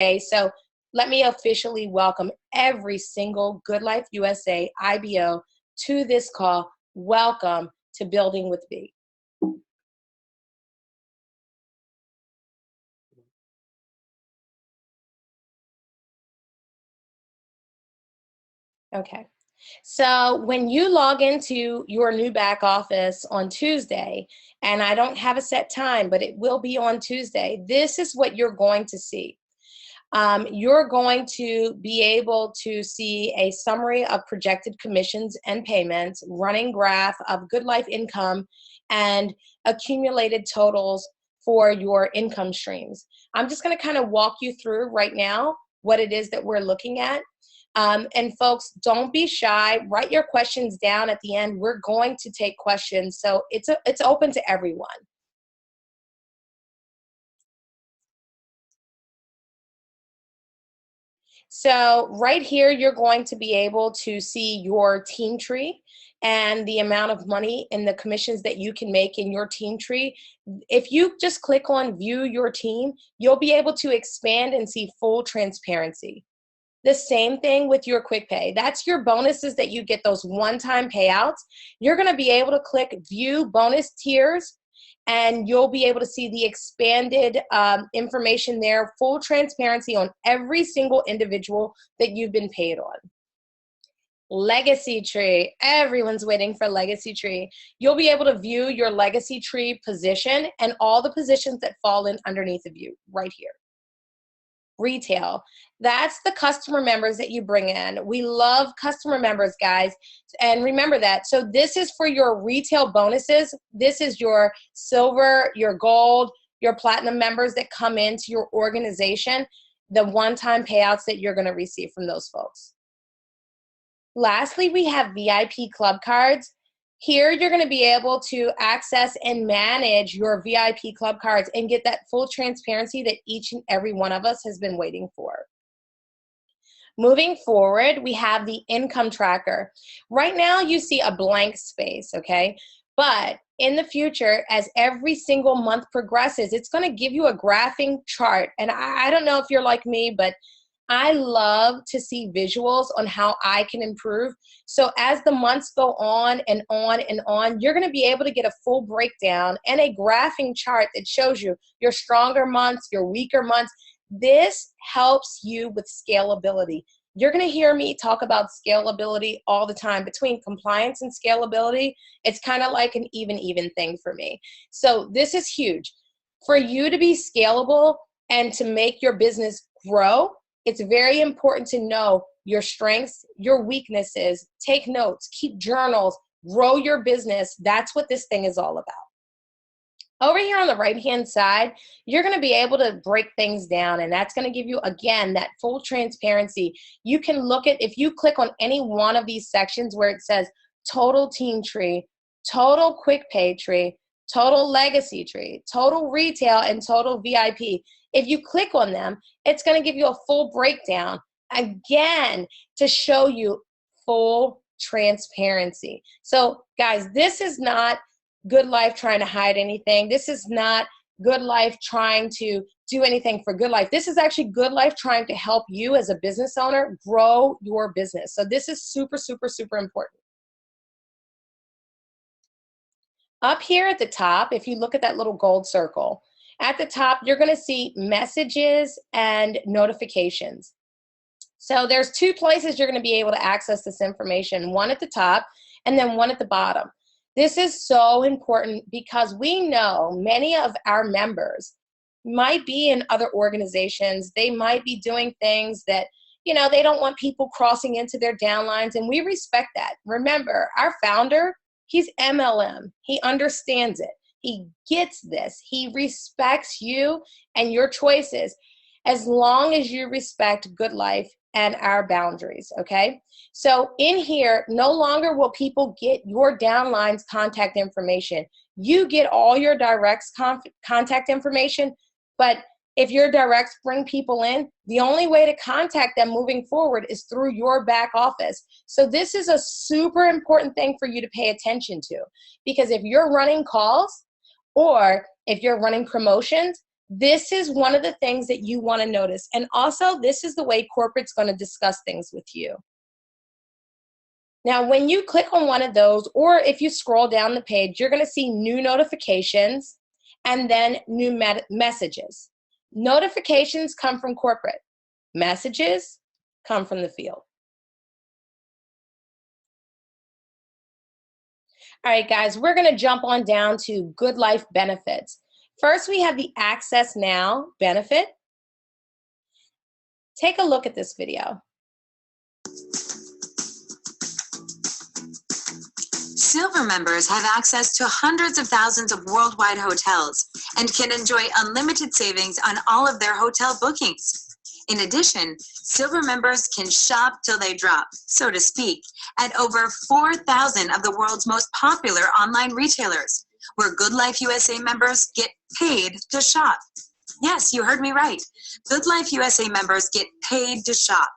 Okay, so let me officially welcome every single GoodLife USA IBO to this call. Welcome to Building with B. Okay, so when you log into your new back office on Tuesday, and I don't have a set time, but it will be on Tuesday, this is what you're going to see. You're going to be able to see a summary of projected commissions and payments, running graph of GoodLife income, and accumulated totals for your income streams. I'm just going to kind of walk you through right now what it is that we're looking at. And folks, don't be shy. Write your questions down at the end. We're going to take questions, so it's open to everyone. So right here, you're going to be able to see your team tree and the amount of money and the commissions that you can make in your team tree. If you just click on view your team, you'll be able to expand and see full transparency. The same thing with your quick pay. That's your bonuses that you get, those one-time payouts. You're going to be able to click view bonus tiers, and you'll be able to see the expanded information there, full transparency on every single individual that you've been paid on. Legacy tree. Everyone's waiting for legacy tree. You'll be able to view your legacy tree position and all the positions that fall in underneath of you right here. Retail. That's the customer members that you bring in. We love customer members, guys. And remember that. So this is for your retail bonuses. This is your silver, your gold, your platinum members that come into your organization, the one-time payouts that you're going to receive from those folks. Lastly, we have VIP club cards. Here, you're going to be able to access and manage your VIP club cards and get that full transparency that each and every one of us has been waiting for. Moving forward, we have the income tracker. Right now, you see a blank space, okay? But in the future, as every single month progresses, it's going to give you a graphing chart. And I don't know if you're like me, but I love to see visuals on how I can improve. So as the months go on and on and on, you're going to be able to get a full breakdown and a graphing chart that shows you your stronger months, your weaker months. This helps you with scalability. You're going to hear me talk about scalability all the time. Between compliance and scalability, it's kind of like an even thing for me. So this is huge. For you to be scalable and to make your business grow, it's very important to know your strengths, your weaknesses, take notes, keep journals, grow your business. That's what this thing is all about. Over here on the right-hand side, you're going to be able to break things down, and that's going to give you, again, that full transparency. You can look at, if you click on any one of these sections where it says total team tree, total quick pay tree, total legacy tree, total retail, and total VIP. If you click on them, it's going to give you a full breakdown, again, to show you full transparency. So, guys, this is not GoodLife trying to hide anything. This is not GoodLife trying to do anything for GoodLife. This is actually GoodLife trying to help you as a business owner grow your business. So this is super, super, super important. Up here at the top, if you look at that little gold circle, at the top, you're going to see messages and notifications. So there's two places you're going to be able to access this information, one at the top and then one at the bottom. This is so important because we know many of our members might be in other organizations. They might be doing things that, you know, they don't want people crossing into their downlines, and we respect that. Remember, our founder, he's MLM. He understands it. He gets this. He respects you and your choices as long as you respect GoodLife and our boundaries, okay? So in here, no longer will people get your downline's contact information. You get all your directs contact information, but if your directs bring people in, the only way to contact them moving forward is through your back office. So this is a super important thing for you to pay attention to, because if you're running calls or if you're running promotions, This is one of the things that you want to notice. And also, this is the way corporate's going to discuss things with you. Now, when you click on one of those, or if you scroll down the page, you're going to see new notifications and then new messages. Notifications come from corporate. Messages come from the field. All right, guys, we're going to jump on down to GoodLife benefits. First, we have the Access Now benefit. Take a look at this video. Silver members have access to hundreds of thousands of worldwide hotels and can enjoy unlimited savings on all of their hotel bookings. In addition, Silver members can shop till they drop, so to speak, at over 4,000 of the world's most popular online retailers, where GoodLife USA members get paid to shop. Yes, you heard me right. GoodLife USA members get paid to shop.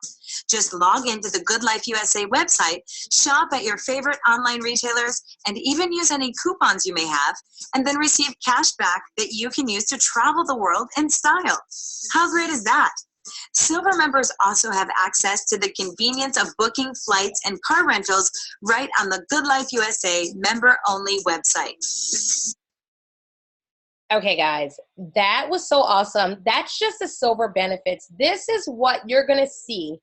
Just log into the GoodLife USA website, shop at your favorite online retailers, and even use any coupons you may have, and then receive cash back that you can use to travel the world in style. How great is that? Silver members also have access to the convenience of booking flights and car rentals right on the GoodLife USA member-only website. Okay, guys, that was so awesome. That's just the Silver benefits. This is what you're going to see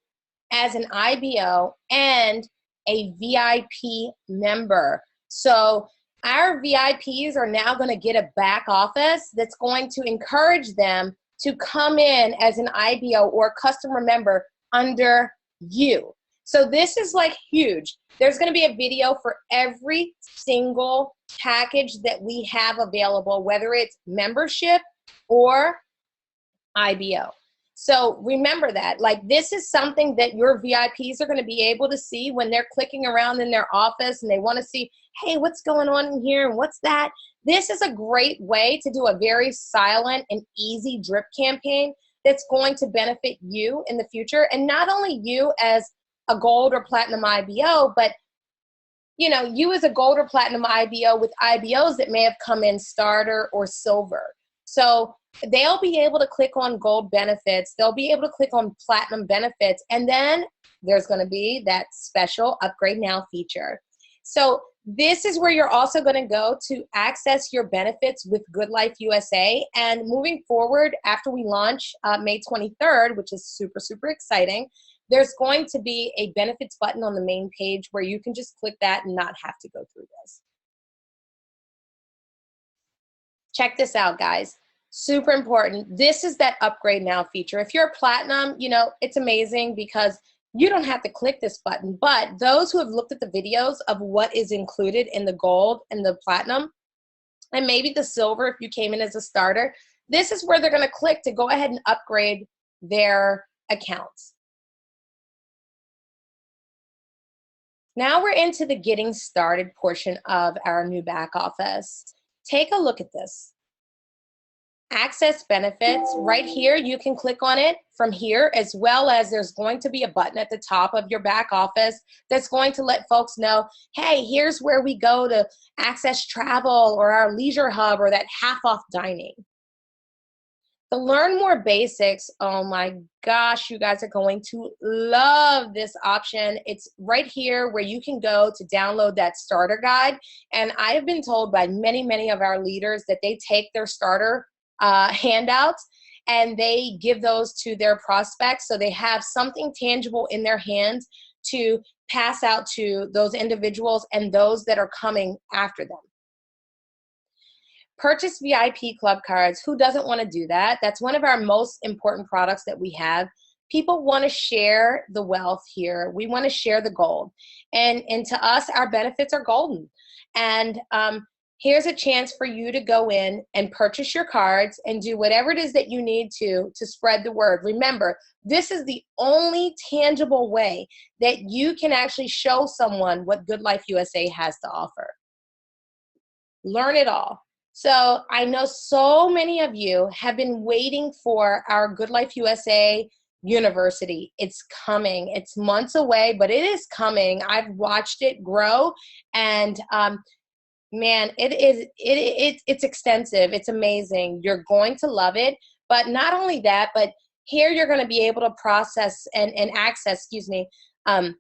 as an IBO and a VIP member. So our VIPs are now going to get a back office that's going to encourage them to come in as an IBO or customer member under you. So this is like huge. There's going to be a video for every single package that we have available, whether it's membership or IBO. So remember that, like, this is something that your VIPs are going to be able to see when they're clicking around in their office and they want to see, hey, what's going on in here and what's that? This is a great way to do a very silent and easy drip campaign that's going to benefit you in the future. And not only you as a gold or platinum IBO, but you know, you as a gold or platinum IBO with IBOs that may have come in starter or silver. So they'll be able to click on gold benefits. They'll be able to click on platinum benefits. And then there's going to be that special upgrade now feature. So this is where you're also going to go to access your benefits with GoodLife USA. And moving forward, after we launch May 23rd, which is super, super exciting, there's going to be a benefits button on the main page where you can just click that and not have to go through this. Check this out, guys. Super important. This is that upgrade now feature. If you're a platinum, you know, it's amazing because you don't have to click this button, but those who have looked at the videos of what is included in the gold and the platinum, and maybe the silver if you came in as a starter, this is where they're going to click to go ahead and upgrade their accounts. Now we're into the getting started portion of our new back office. Take a look at this. Access benefits, right here, you can click on it from here, as well as there's going to be a button at the top of your back office that's going to let folks know, hey, here's where we go to access travel or our leisure hub or that half off dining. To learn more basics, oh my gosh, you guys are going to love this option. It's right here where you can go to download that starter guide. And I have been told by many, many of our leaders that they take their starter handouts and they give those to their prospects so they have something tangible in their hands to pass out to those individuals and those that are coming after them. Purchase VIP club cards. Who doesn't want to do that? That's one of our most important products that we have. People want to share the wealth here. We want to share the gold. And to us, our benefits are golden. And here's a chance for you to go in and purchase your cards and do whatever it is that you need to spread the word. Remember, this is the only tangible way that you can actually show someone what GoodLife USA has to offer. Learn it all. So I know so many of you have been waiting for our GoodLife USA University. It's coming. It's months away, but it is coming. I've watched it grow, and Man, it's extensive. It's amazing. You're going to love it. But not only that, but here you're going to be able to process and access, excuse me, um,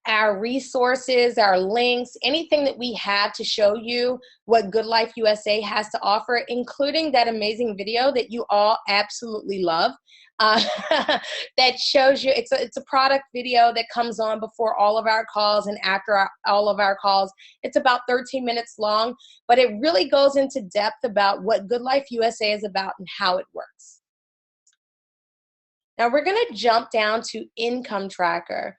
our resources, our links, anything that we have to show you what GoodLife USA has to offer, including that amazing video that you all absolutely love. Uh, that shows you, it's a product video that comes on before all of our calls and after all of our calls. It's about 13 minutes long, but it really goes into depth about what GoodLife USA is about and how it works. Now we're going to jump down to Income Tracker.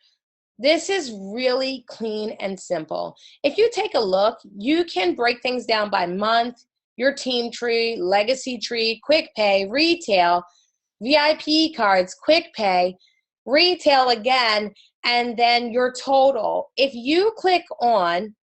This is really clean and simple. If you take a look, you can break things down by month, your team tree, legacy tree, quick pay, retail, VIP cards, quick pay, retail again, and then your total. If you click on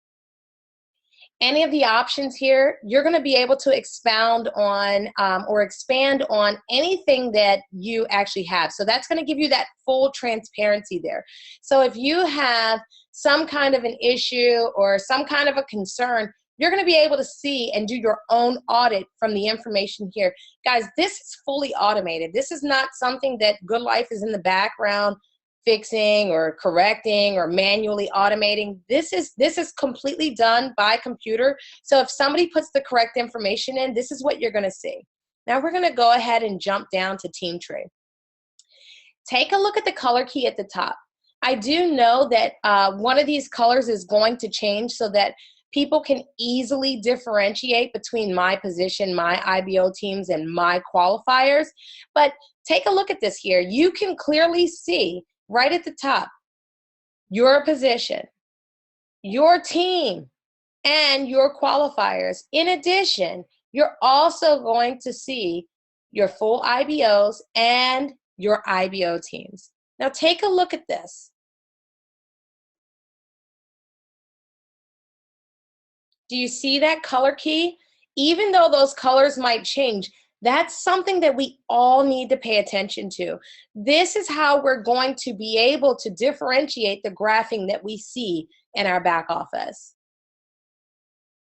any of the options here, you're going to be able to expound on or expand on anything that you actually have. So that's going to give you that full transparency there. So if you have some kind of an issue or some kind of a concern, you're going to be able to see and do your own audit from the information here. Guys, this is fully automated. This is not something that GoodLife is in the background fixing or correcting or manually automating. This is completely done by computer. So if somebody puts the correct information in, this is what you're going to see. Now we're going to go ahead and jump down to Team Tree. Take a look at the color key at the top. I do know that one of these colors is going to change so that people can easily differentiate between my position, my IBO teams, and my qualifiers. But take a look at this here. You can clearly see right at the top, your position, your team, and your qualifiers. In addition, you're also going to see your full IBOs and your IBO teams. Now take a look at this. Do you see that color key? Even though those colors might change, that's something that we all need to pay attention to. This is how we're going to be able to differentiate the graphing that we see in our back office.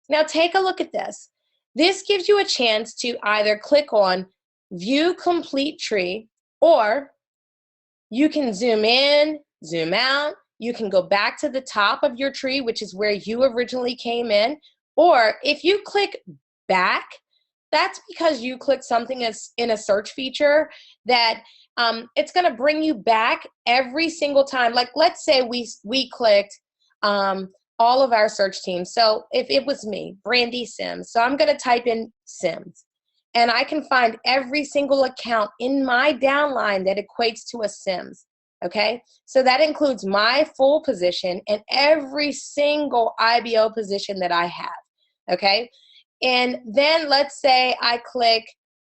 Now take a look at this. This gives you a chance to either click on View Complete Tree, or you can zoom in, zoom out. You can go back to the top of your tree, which is where you originally came in. Or if you click back, that's because you clicked something that's in a search feature that it's going to bring you back every single time. Like let's say we clicked all of our search teams. So if it was me, Brandy Sims, so I'm going to type in Sims. And I can find every single account in my downline that equates to a Sims, okay? So that includes my full position and every single IBO position that I have, okay? And then let's say I click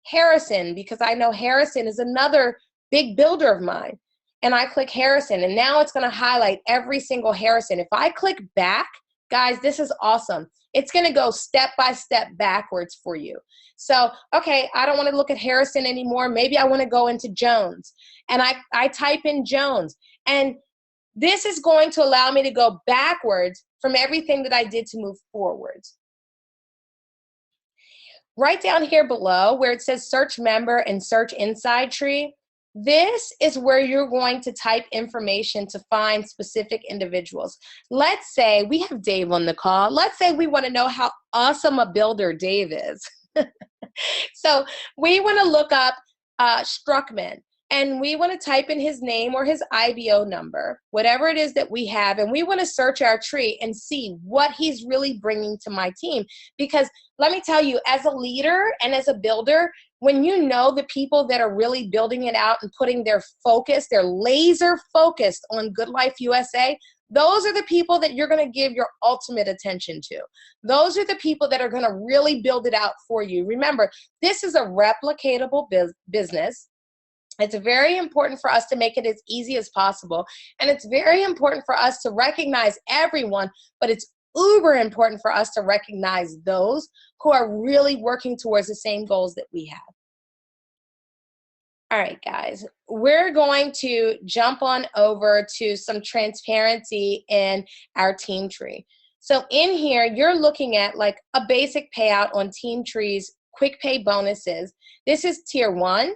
Harrison, because I know Harrison is another big builder of mine. And I click Harrison, and now it's going to highlight every single Harrison. If I click back, guys, this is awesome. It's going to go step by step backwards for you. So, okay, I don't want to look at Harrison anymore. Maybe I want to go into Jones. And I type in Jones. And this is going to allow me to go backwards from everything that I did to move forwards. Right down here below where it says Search Member and Search Inside Tree, this is where you're going to type information to find specific individuals. Let's say we have Dave on the call. Let's say we want to know how awesome a builder Dave is. So we want to look up Struckman, and we want to type in his name or his IBO number, whatever it is that we have, and we want to search our tree and see what he's really bringing to my team. Because let me tell you, as a leader and as a builder, when you know the people that are really building it out and putting their focus, they're laser focused on GoodLife USA, those are the people that you're going to give your ultimate attention to. Those are the people that are going to really build it out for you. Remember, this is a replicatable business. It's very important for us to make it as easy as possible. And it's very important for us to recognize everyone, but it's uber important for us to recognize those who are really working towards the same goals that we have. All right, guys, we're going to jump on over to some transparency in our team tree. So in here, you're looking at like a basic payout on Team Tree's quick pay bonuses. This is tier 1.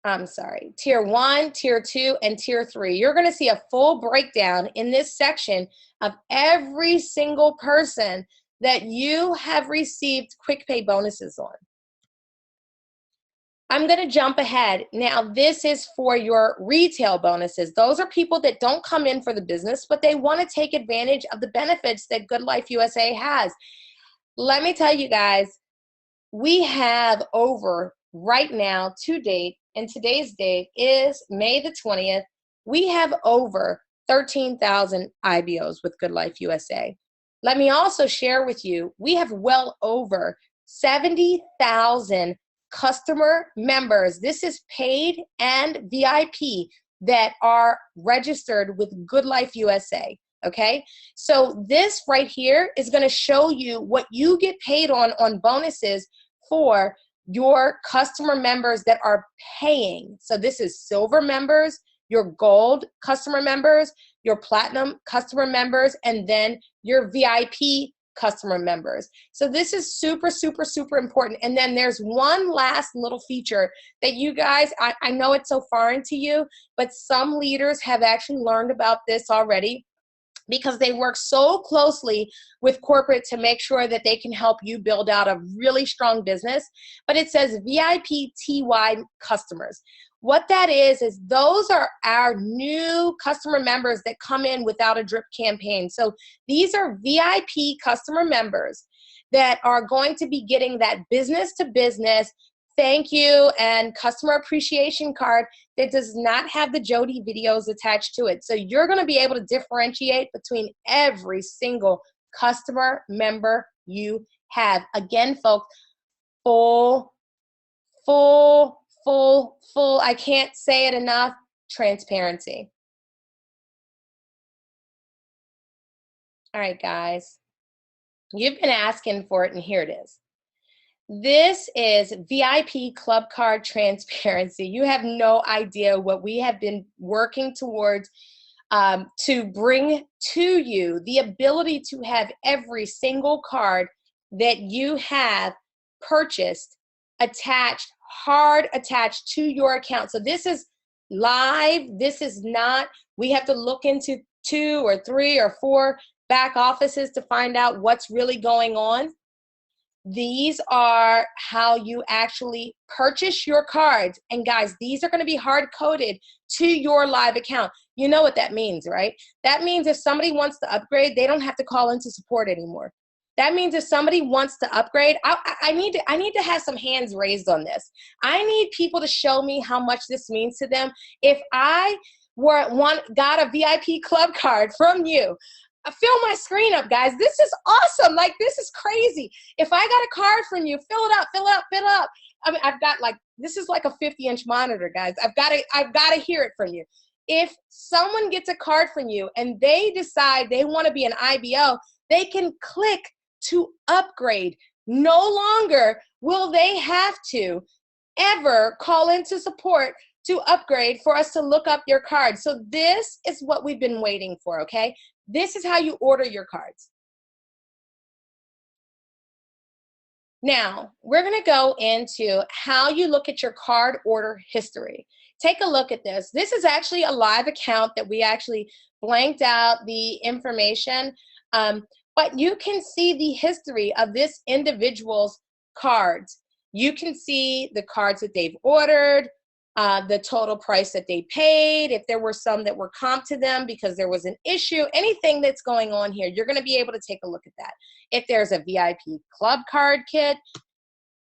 I'm sorry, tier 1, tier 2, and tier 3. You're going to see a full breakdown in this section of every single person that you have received quick pay bonuses on. I'm going to jump ahead. Now, this is for your retail bonuses. Those are people that don't come in for the business, but they want to take advantage of the benefits that GoodLife USA has. Let me tell you guys, we have over right now to date, and today's date is May the 20th, we have over 13,000 IBOs with GoodLife USA. Let me also share with you, we have well over 70,000 customer members. This is paid and VIP that are registered with GoodLife USA. Okay, so this right here is going to show you what you get paid on bonuses for your customer members that are paying. So this is silver members, your gold customer members, your platinum customer members, and then your VIP customer members. So this is super, super, super important. And then there's one last little feature that you guys, I know it's so foreign to you, but some leaders have actually learned about this already, because they work so closely with corporate to make sure that they can help you build out a really strong business. But it says VIP TY customers. What that is those are our new customer members that come in without a drip campaign. So these are VIP customer members that are going to be getting that business to business thank you and customer appreciation card that does not have the Jody videos attached to it. So you're going to be able to differentiate between every single customer member you have. Again, folks, full, I can't say it enough, transparency. All right, guys, you've been asking for it, and here it is. This is VIP Club Card Transparency. You have no idea what we have been working towards to bring to you the ability to have every single card that you have purchased attached, hard attached to your account. So this is live. This is not, we have to look into 2 or 3 or 4 back offices to find out what's really going on. These are how you actually purchase your cards. And guys, these are going to be hard coded to your live account. You know what that means, right? That means if somebody wants to upgrade, they don't have to call into support anymore. That means if somebody wants to upgrade, I need to have some hands raised on this. I need people to show me how much this means to them. If I got a VIP club card from you, fill my screen up, guys. This is awesome. Like, this is crazy. If I got a card from you, fill it up, fill it up, fill it up. I mean, I've got like, this is like a 50-inch monitor, guys. I've got to hear it from you. If someone gets a card from you and they decide they want to be an IBO, they can click to upgrade. No longer will they have to ever call into support to upgrade for us to look up your card. So this is what we've been waiting for, okay? This is how you order your cards. Now, we're going to go into how you look at your card order history. Take a look at this. This is actually a live account that we actually blanked out the information, but you can see the history of this individual's cards. You can see the cards that they've ordered, the total price that they paid, if there were some that were comped to them because there was an issue, anything that's going on here, you're going to be able to take a look at that. If there's a VIP club card kit,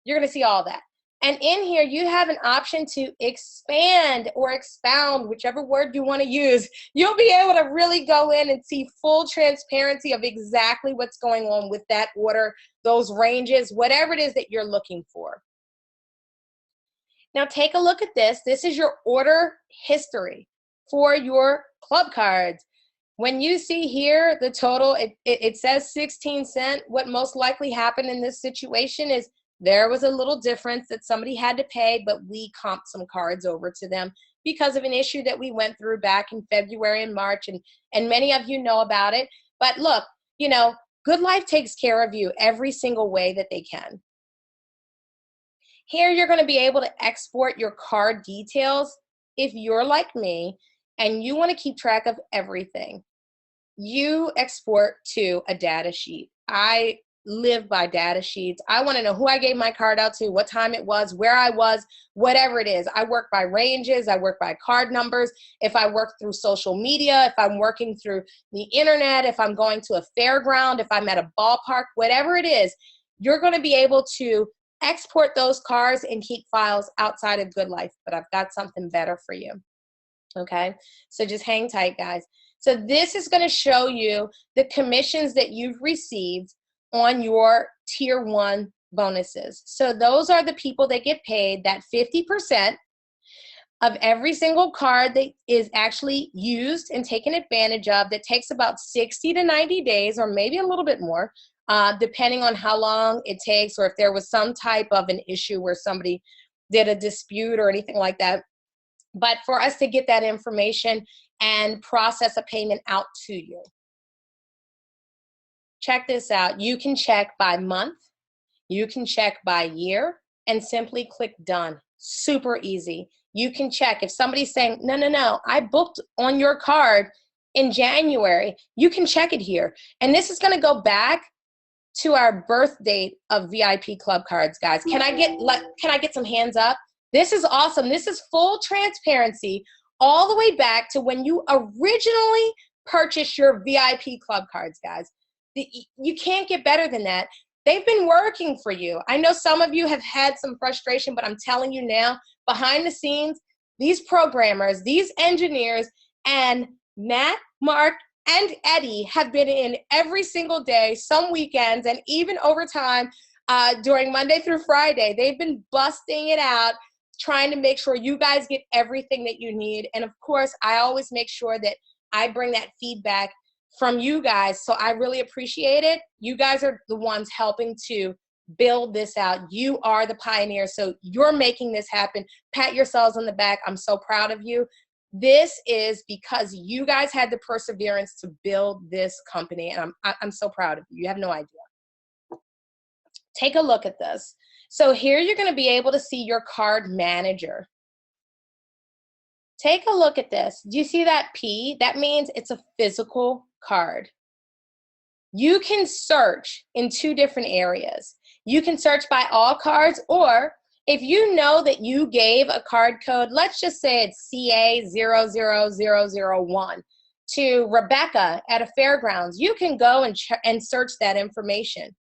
you're going to see all that. And in here, you have an option to expand or expound, whichever word you want to use. You'll be able to really go in and see full transparency of exactly what's going on with that order, those ranges, whatever it is that you're looking for. Now take a look at this. This is your order history for your club cards. When you see here the total, it says 16 cents. What most likely happened in this situation is There was a little difference that somebody had to pay, but we comped some cards over to them because of an issue that we went through back in February and March, and many of you know about it. But look, you know, GoodLife takes care of you every single way that they can. Here you're going to be able to export your card details if you're like me and you want to keep track of everything. You export to a data sheet. I live by data sheets. I want to know who I gave my card out to, what time it was, where I was, whatever it is. I work by ranges. I work by card numbers. If I work through social media, if I'm working through the internet, if I'm going to a fairground, if I'm at a ballpark, whatever it is, you're going to be able to export those cards and keep files outside of GoodLife. But I've got something better for you. Okay, so just hang tight, guys. So this is going to show you the commissions that you've received on your tier 1 bonuses. So those are the people that get paid that 50% of every single card that is actually used and taken advantage of. That takes about 60 to 90 days or maybe a little bit more, depending on how long it takes or if there was some type of an issue where somebody did a dispute or anything like that. But for us to get that information and process a payment out to you. Check this out. You can check by month, you can check by year, and simply click done. Super easy. You can check if somebody's saying, no, I booked on your card in January. You can check it here. And this is going to go back to our birth date of VIP club cards, guys. Can I get some hands up? This is awesome. This is full transparency all the way back to when you originally purchased your VIP club cards, guys. You can't get better than that. They've been working for you. I know some of you have had some frustration, but I'm telling you now, behind the scenes, these programmers, these engineers, and Matt, Mark, and Eddie have been in every single day, some weekends, and even overtime during Monday through Friday. They've been busting it out, trying to make sure you guys get everything that you need. And of course, I always make sure that I bring that feedback from you guys. So I really appreciate it. You guys are the ones helping to build this out. You are the pioneers. So you're making this happen. Pat yourselves on the back. I'm so proud of you. This is because you guys had the perseverance to build this company. And I'm so proud of you. You have no idea. Take a look at this. So here you're going to be able to see your card manager. Take a look at this. Do you see that P? That means it's a physical card. You can search in 2 different areas. You can search by all cards, or if you know that you gave a card code, let's just say it's CA00001 to Rebecca at a fairgrounds, you can go and search that information.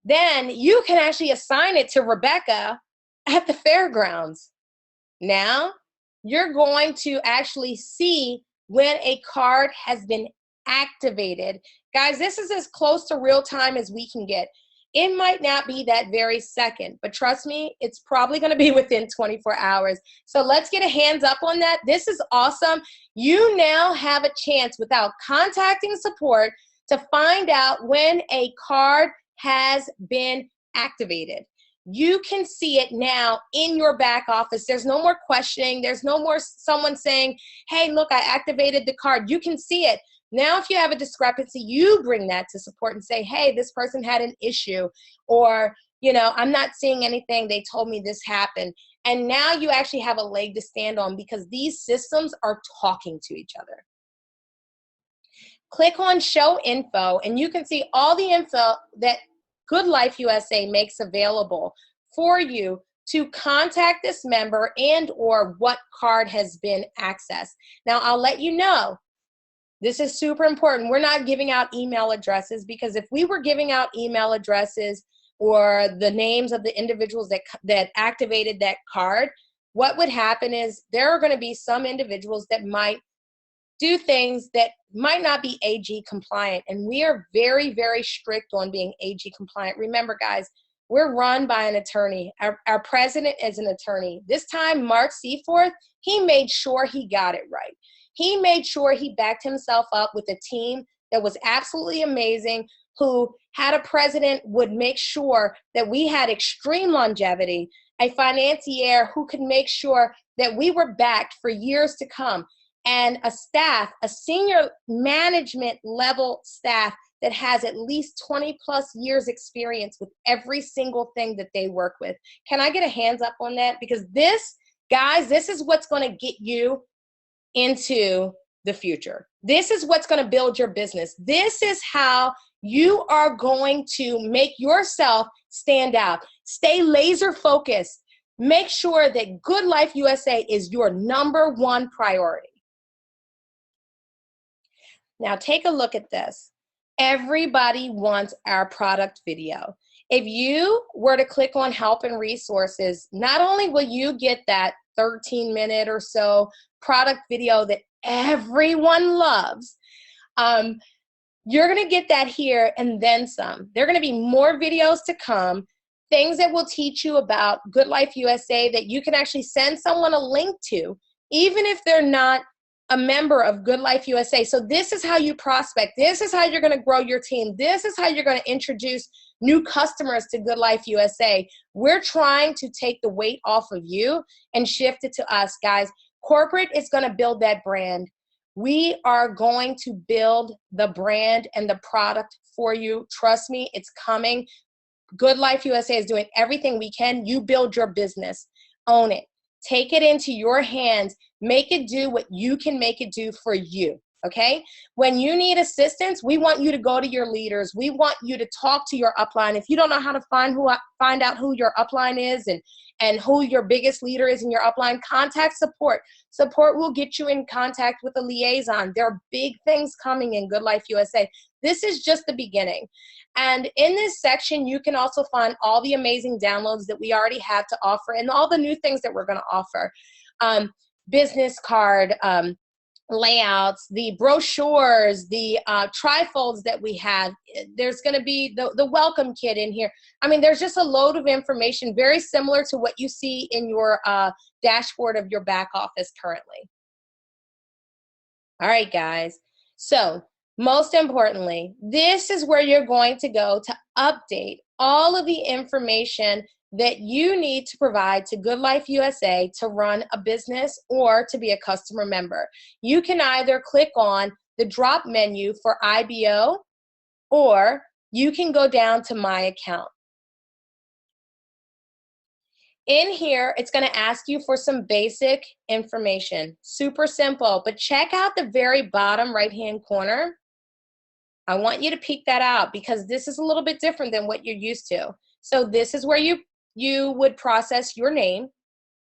Then you can actually assign it to Rebecca at the fairgrounds. Now, you're going to actually see when a card has been activated. Guys, this is as close to real time as we can get. It might not be that very second, but trust me, it's probably going to be within 24 hours. So let's get a hands up on that. This is awesome. You now have a chance without contacting support to find out when a card has been activated. You can see it now in your back office. There's no more questioning. There's no more someone saying, hey, look, I activated the card. You can see it. Now, if you have a discrepancy, you bring that to support and say, hey, this person had an issue, or, you know, I'm not seeing anything. They told me this happened. And now you actually have a leg to stand on because these systems are talking to each other. Click on Show Info, and you can see all the info that GoodLife USA makes available for you to contact this member and or what card has been accessed. Now, I'll let you know, this is super important. We're not giving out email addresses, because if we were giving out email addresses or the names of the individuals that activated that card, what would happen is there are going to be some individuals that might do things that might not be AG compliant. And we are very, very strict on being AG compliant. Remember, guys, we're run by an attorney. Our president is an attorney. This time, Mark Seaforth, he made sure he got it right. He made sure he backed himself up with a team that was absolutely amazing, who had a president would make sure that we had extreme longevity, a financier who could make sure that we were backed for years to come, and a staff, a senior management level staff that has at least 20 plus years experience with every single thing that they work with. Can I get a hands up on that? Because this, guys, this is what's going to get you into the future. This is what's going to build your business. This is how you are going to make yourself stand out. Stay laser focused. Make sure that GoodLife USA is your #1 priority. Now take a look at this. Everybody wants our product video. If you were to click on help and resources, not only will you get that 13-minute or so product video that everyone loves, you're going to get that here and then some. There are going to be more videos to come, things that will teach you about GoodLife USA that you can actually send someone a link to, even if they're not a member of GoodLife USA. So this is how you prospect. This is how you're going to grow your team. This is how you're going to introduce new customers to GoodLife USA. We're trying to take the weight off of you and shift it to us, guys. Corporate is going to build that brand. We are going to build the brand and the product for you. Trust me, it's coming. GoodLife USA is doing everything we can. You build your business. Own it. Take it into your hands. Make it do what you can make it do for you, okay? When you need assistance, we want you to go to your leaders. We want you to talk to your upline. If you don't know how to find out who your upline is and who your biggest leader is in your upline, contact support. Support will get you in contact with a liaison. There are big things coming in GoodLife USA. This is just the beginning. And in this section, you can also find all the amazing downloads that we already have to offer and all the new things that we're going to offer. Business card, layouts, the brochures, the trifolds that we have. There's going to be the welcome kit in here. I mean, there's just a load of information very similar to what you see in your dashboard of your back office currently. All right, guys. So most importantly, this is where you're going to go to update all of the information that you need to provide to GoodLife USA to run a business or to be a customer member. You can either click on the drop menu for IBO, or you can go down to My Account. In here, it's going to ask you for some basic information. Super simple, but check out the very bottom right-hand corner. I want you to peek that out because this is a little bit different than what you're used to. So this is where you would process your name,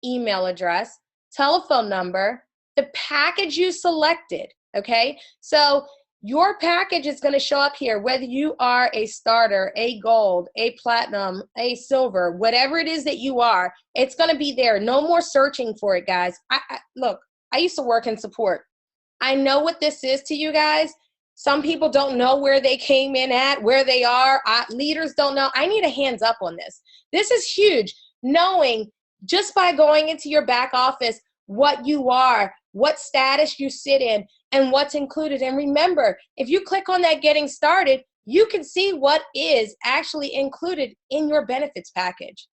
email address, telephone number, the package you selected, okay? So your package is going to show up here, whether you are a starter, a gold, a platinum, a silver, whatever it is that you are, it's going to be there. No more searching for it, guys. Look, I used to work in support. I know what this is to you guys. Some people don't know where they came in at, where they are. Leaders don't know. I need a hands up on this. This is huge, knowing just by going into your back office what you are, what status you sit in, and what's included. And remember, if you click on that Getting Started, you can see what is actually included in your benefits package.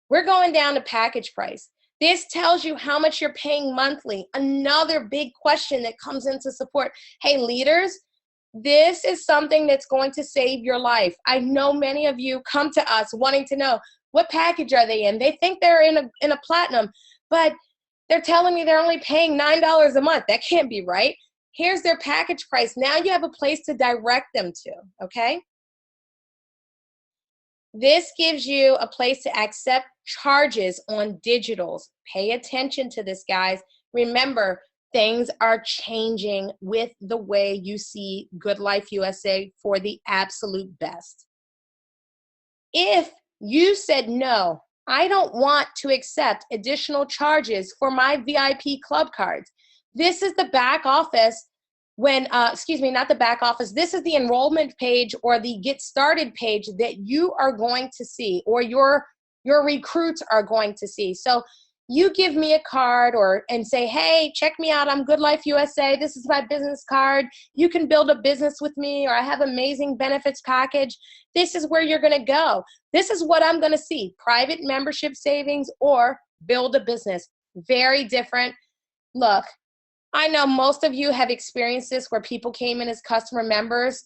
We're going down to package price. This tells you how much you're paying monthly. Another big question that comes into support. Hey, leaders, this is something that's going to save your life. I know many of you come to us wanting to know, what package are they in? They think they're in a platinum, but they're telling me they're only paying $9 a month. That can't be right. Here's their package price. Now you have a place to direct them to, okay? This gives you a place to accept charges on digitals. Pay attention to this, guys. Remember, things are changing with the way you see GoodLife USA for the absolute best. If you said, no, I don't want to accept additional charges for my VIP club cards, this is the back office when, excuse me, not the back office, this is the enrollment page or the get started page that you are going to see, or your recruits are going to see. So you give me a card and say, hey, check me out, I'm GoodLife USA, this is my business card, you can build a business with me, or I have amazing benefits package, this is where you're gonna go. This is what I'm gonna see, private membership savings or build a business. Very different. Look, I know most of you have experienced this where people came in as customer members.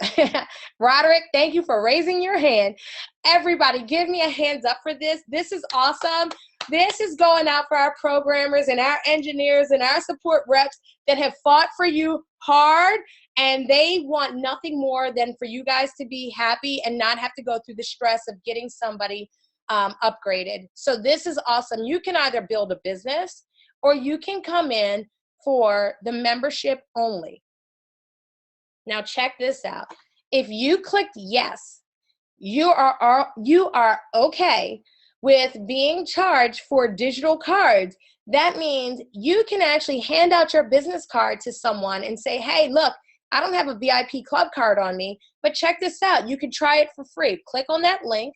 Roderick, thank you for raising your hand. Everybody, give me a hands up for this. This is awesome. This is going out for our programmers and our engineers and our support reps that have fought for you hard, and they want nothing more than for you guys to be happy and not have to go through the stress of getting somebody upgraded. So this is awesome. You can either build a business or you can come in for the membership only. Now check this out. If you clicked yes, you are okay with being charged for digital cards. That means you can actually hand out your business card to someone and say, hey, look, I don't have a VIP club card on me, but check this out. You can try it for free. Click on that link,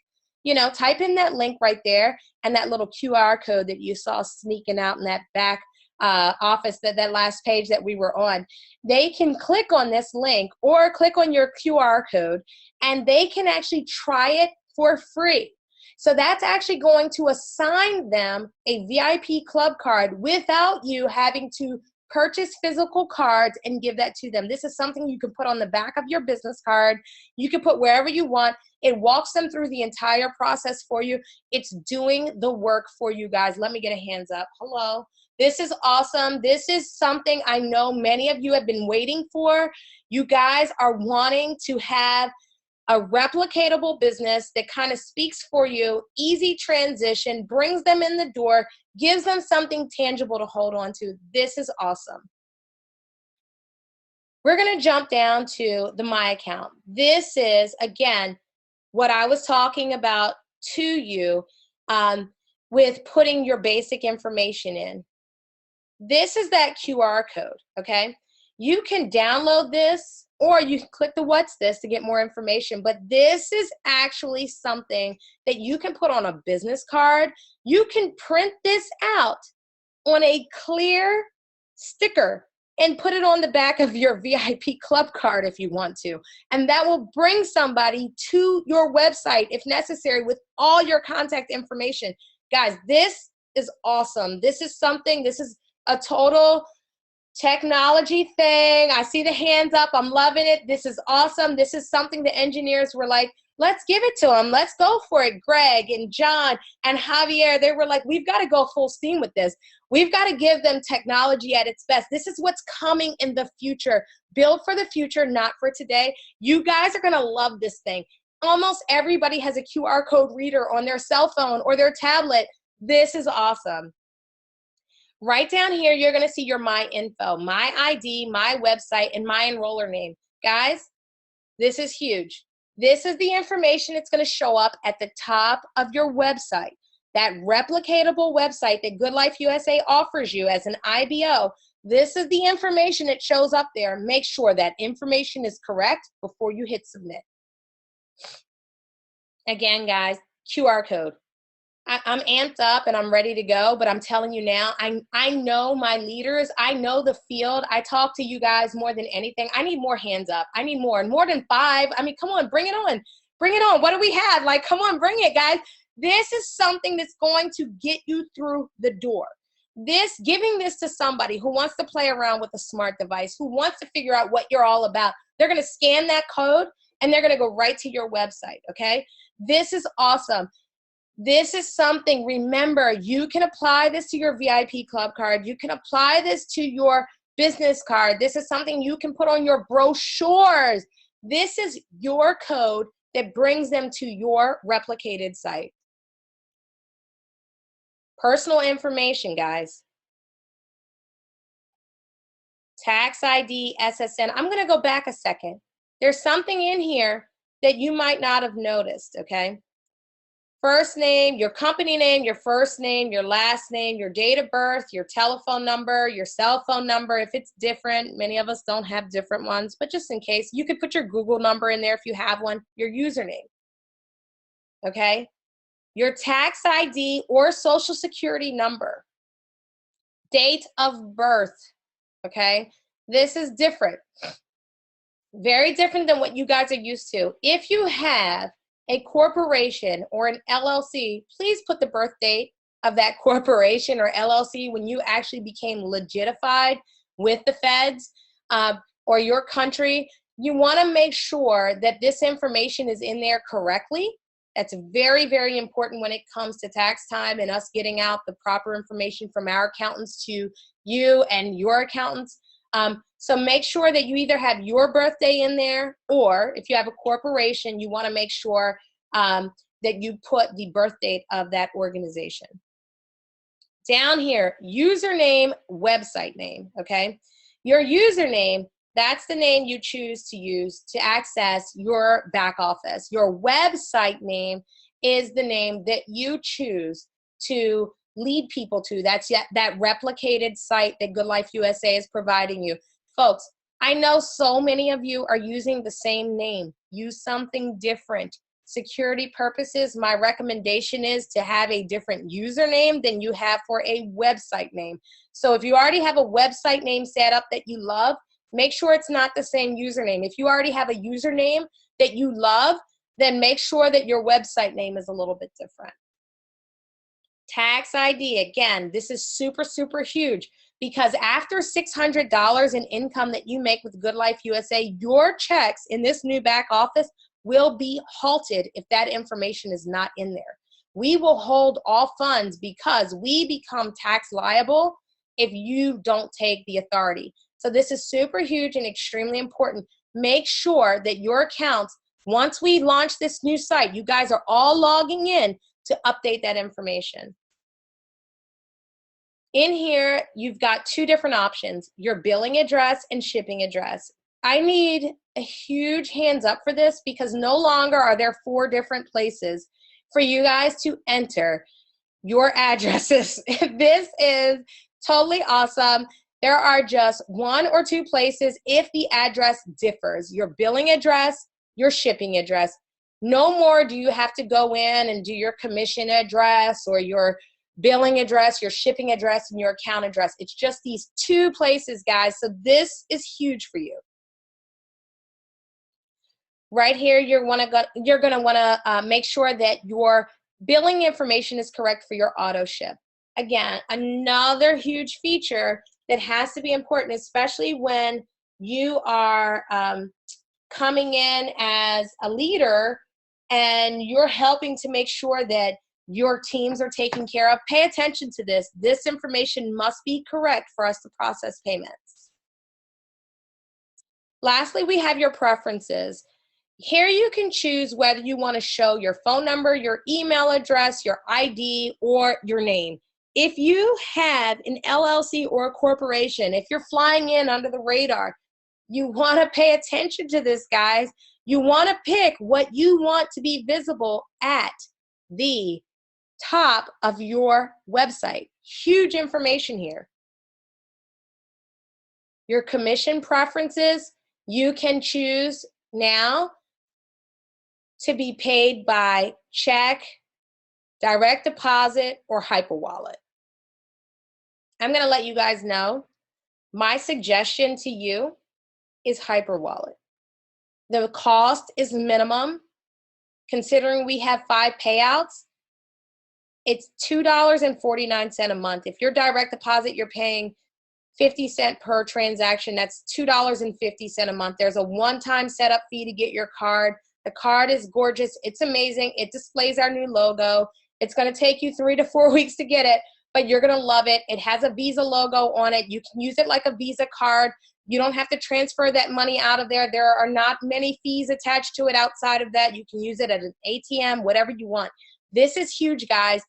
type in that link right there and that little QR code that you saw sneaking out in that back office, that last page that we were on. They can click on this link or click on your QR code and they can actually try it for free. So that's actually going to assign them a VIP club card without you having to purchase physical cards and give that to them. This is something you can put on the back of your business card. You can put wherever you want. It walks them through the entire process for you. It's doing the work for you guys. Let me get a hands up. Hello. This is awesome. This is something I know many of you have been waiting for. You guys are wanting to have a replicatable business that kind of speaks for you, easy transition, brings them in the door, gives them something tangible to hold on to. This is awesome. We're going to jump down to the My Account. This is, again, what I was talking about to you with putting your basic information in. This is that QR code, okay? You can download this or you can click the what's this to get more information, but this is actually something that you can put on a business card. You can print this out on a clear sticker and put it on the back of your VIP club card if you want to. And that will bring somebody to your website if necessary with all your contact information. Guys, this is awesome. This is a total technology thing. I see the hands up. I'm loving it. This is awesome. This is something the engineers were like, let's give it to them. Let's go for it. Greg and John and Javier, they were like, we've got to go full steam with this. We've got to give them technology at its best. This is what's coming in the future. Build for the future, not for today. You guys are going to love this thing. Almost everybody has a QR code reader on their cell phone or their tablet. This is awesome. Right down here, you're going to see your My Info, My ID, My Website, and My Enroller Name. Guys, this is huge. This is the information that's going to show up at the top of your website. That replicatable website that GoodLife USA offers you as an IBO, this is the information that shows up there. Make sure that information is correct before you hit submit. Again, guys, QR code. I'm amped up and I'm ready to go, but I'm telling you now, I know my leaders. I know the field. I talk to you guys more than anything. I need more hands up. I need more than 5. I mean, come on, bring it on. Bring it on. What do we have? Like, come on, bring it, guys. This is something that's going to get you through the door. Giving this to somebody who wants to play around with a smart device, who wants to figure out what you're all about, they're going to scan that code and they're going to go right to your website, okay? This is awesome. This is something, remember, you can apply this to your VIP club card. You can apply this to your business card. This is something you can put on your brochures. This is your code that brings them to your replicated site. Personal information, guys. Tax ID, SSN. I'm going to go back a second. There's something in here that you might not have noticed, okay? First name, your company name, your first name, your last name, your date of birth, your telephone number, your cell phone number. If it's different, many of us don't have different ones, but just in case, you could put your Google number in there if you have one, your username, okay? Your tax ID or social security number. date of birth, okay? This is different. Very different than what you guys are used to. If you have a corporation or an LLC, please put the birth date of that corporation or LLC when you actually became legitified with the feds or your country. You want to make sure that this information is in there correctly. That's very, very important when it comes to tax time and us getting out the proper information from our accountants to you and your accountants. So make sure that you either have your birthday in there, or if you have a corporation, you want to make sure that you put the birth date of that organization. Down here, username, website name, okay? Your username, that's the name you choose to use to access your back office. Your website name is the name that you choose to lead people to. That's that replicated site that GoodLife USA is providing you. Folks, I know so many of you are using the same name. Use something different. Security purposes, my recommendation is to have a different username than you have for a website name. So if you already have a website name set up that you love, make sure it's not the same username. If you already have a username that you love, then make sure that your website name is a little bit different. Tax ID, again, this is super, super huge, because after $600 in income that you make with GoodLife USA, your checks in this new back office will be halted if that information is not in there. We will hold all funds because we become tax liable if you don't take the authority. So this is super huge and extremely important. Make sure that your accounts, once we launch this new site, you guys are all logging in to update that information. In here, you've got two different options, your billing address and shipping address. I need a huge hands up for this, because no longer are there 4 different places for you guys to enter your addresses. This is totally awesome. There are just 1 or 2 places if the address differs, your billing address, your shipping address. No more do you have to go in and do your commission address or your billing address, your shipping address, and your account address. It's just these 2 places, guys. So this is huge for you. Right here, you're going to want to make sure that your billing information is correct for your auto ship. Again, another huge feature that has to be important, especially when you are coming in as a leader and you're helping to make sure that your teams are taken care of. Pay attention to this. This information must be correct for us to process payments. Lastly, we have your preferences. Here you can choose whether you want to show your phone number, your email address, your ID, or your name. If you have an LLC or a corporation, if you're flying in under the radar, you want to pay attention to this, guys. You want to pick what you want to be visible at the top of your website. Huge information here. Your commission preferences, you can choose now to be paid by check, direct deposit, or hyperwallet. I'm going to let you guys know, my suggestion to you is hyperwallet. The cost is minimum. Considering we have 5 payouts, it's $2.49 a month. If you're direct deposit, you're paying 50 cents per transaction. That's $2.50 a month. There's a one-time setup fee to get your card. The card is gorgeous. It's amazing. It displays our new logo. It's going to take you 3 to 4 weeks to get it, but you're going to love it. It has a Visa logo on it. You can use it like a Visa card. You don't have to transfer that money out of there. There are not many fees attached to it outside of that. You can use it at an ATM, whatever you want. This is huge, guys.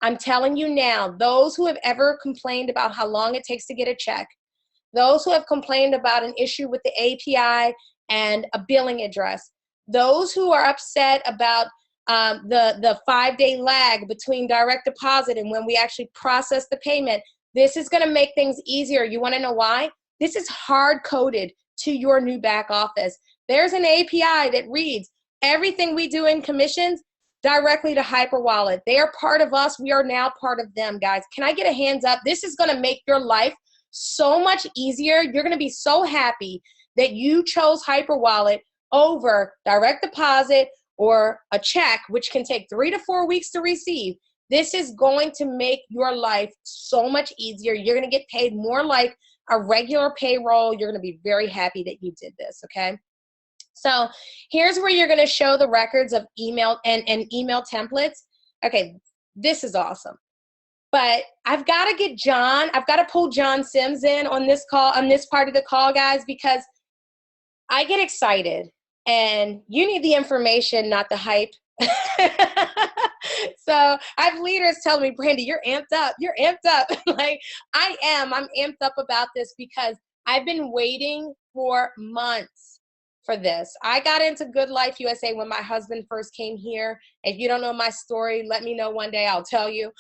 I'm telling you now, those who have ever complained about how long it takes to get a check, those who have complained about an issue with the API and a billing address, those who are upset about the 5-day lag between direct deposit and when we actually process the payment, this is going to make things easier. You want to know why? This is hard-coded to your new back office. There's an API that reads everything we do in commissions directly to hyperwallet. They are part of us. We are now part of them, guys. Can I get a hands up? This is going to make your life so much easier. You're going to be so happy that you chose hyperwallet over direct deposit or a check, which can take 3 to 4 weeks to receive. This is going to make your life so much easier. You're going to get paid more like a regular payroll. You're going to be very happy that you did this, okay? So here's where you're going to show the records of email and email templates. Okay, this is awesome. But I've got to get John, I've got to pull John Sims in on this call, on this part of the call, guys, because I get excited and you need the information, not the hype. So I have leaders telling me, Brandy, you're amped up. You're amped up. Like I am. I'm amped up about this because I've been waiting for months for this. I got into GoodLife USA when my husband first came here. If you don't know my story, let me know one day. I'll tell you.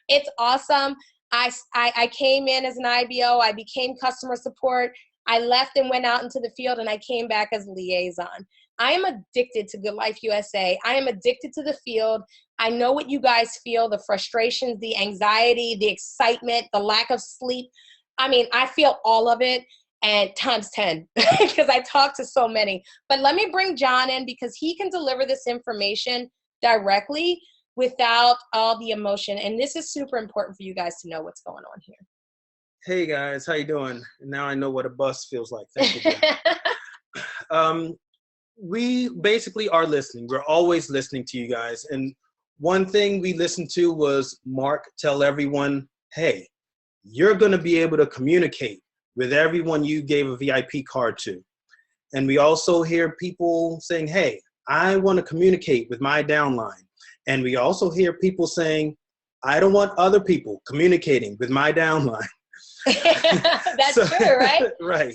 It's awesome. I came in as an IBO. I became customer support. I left and went out into the field, and I came back as a liaison. I am addicted to GoodLife USA. I am addicted to the field. I know what you guys feel, the frustrations, the anxiety, the excitement, the lack of sleep. I mean, I feel all of it, and times 10 because I talk to so many. But let me bring John in because he can deliver this information directly without all the emotion. And this is super important for you guys to know what's going on here. Hey guys, how you doing? Now I know what a bus feels like. Thank you. We basically are listening. We're always listening to you guys. And one thing we listened to was Mark tell everyone, hey, you're going to be able to communicate with everyone you gave a VIP card to. And we also hear people saying, hey, I want to communicate with my downline. And we also hear people saying, I don't want other people communicating with my downline. That's true, right? Right.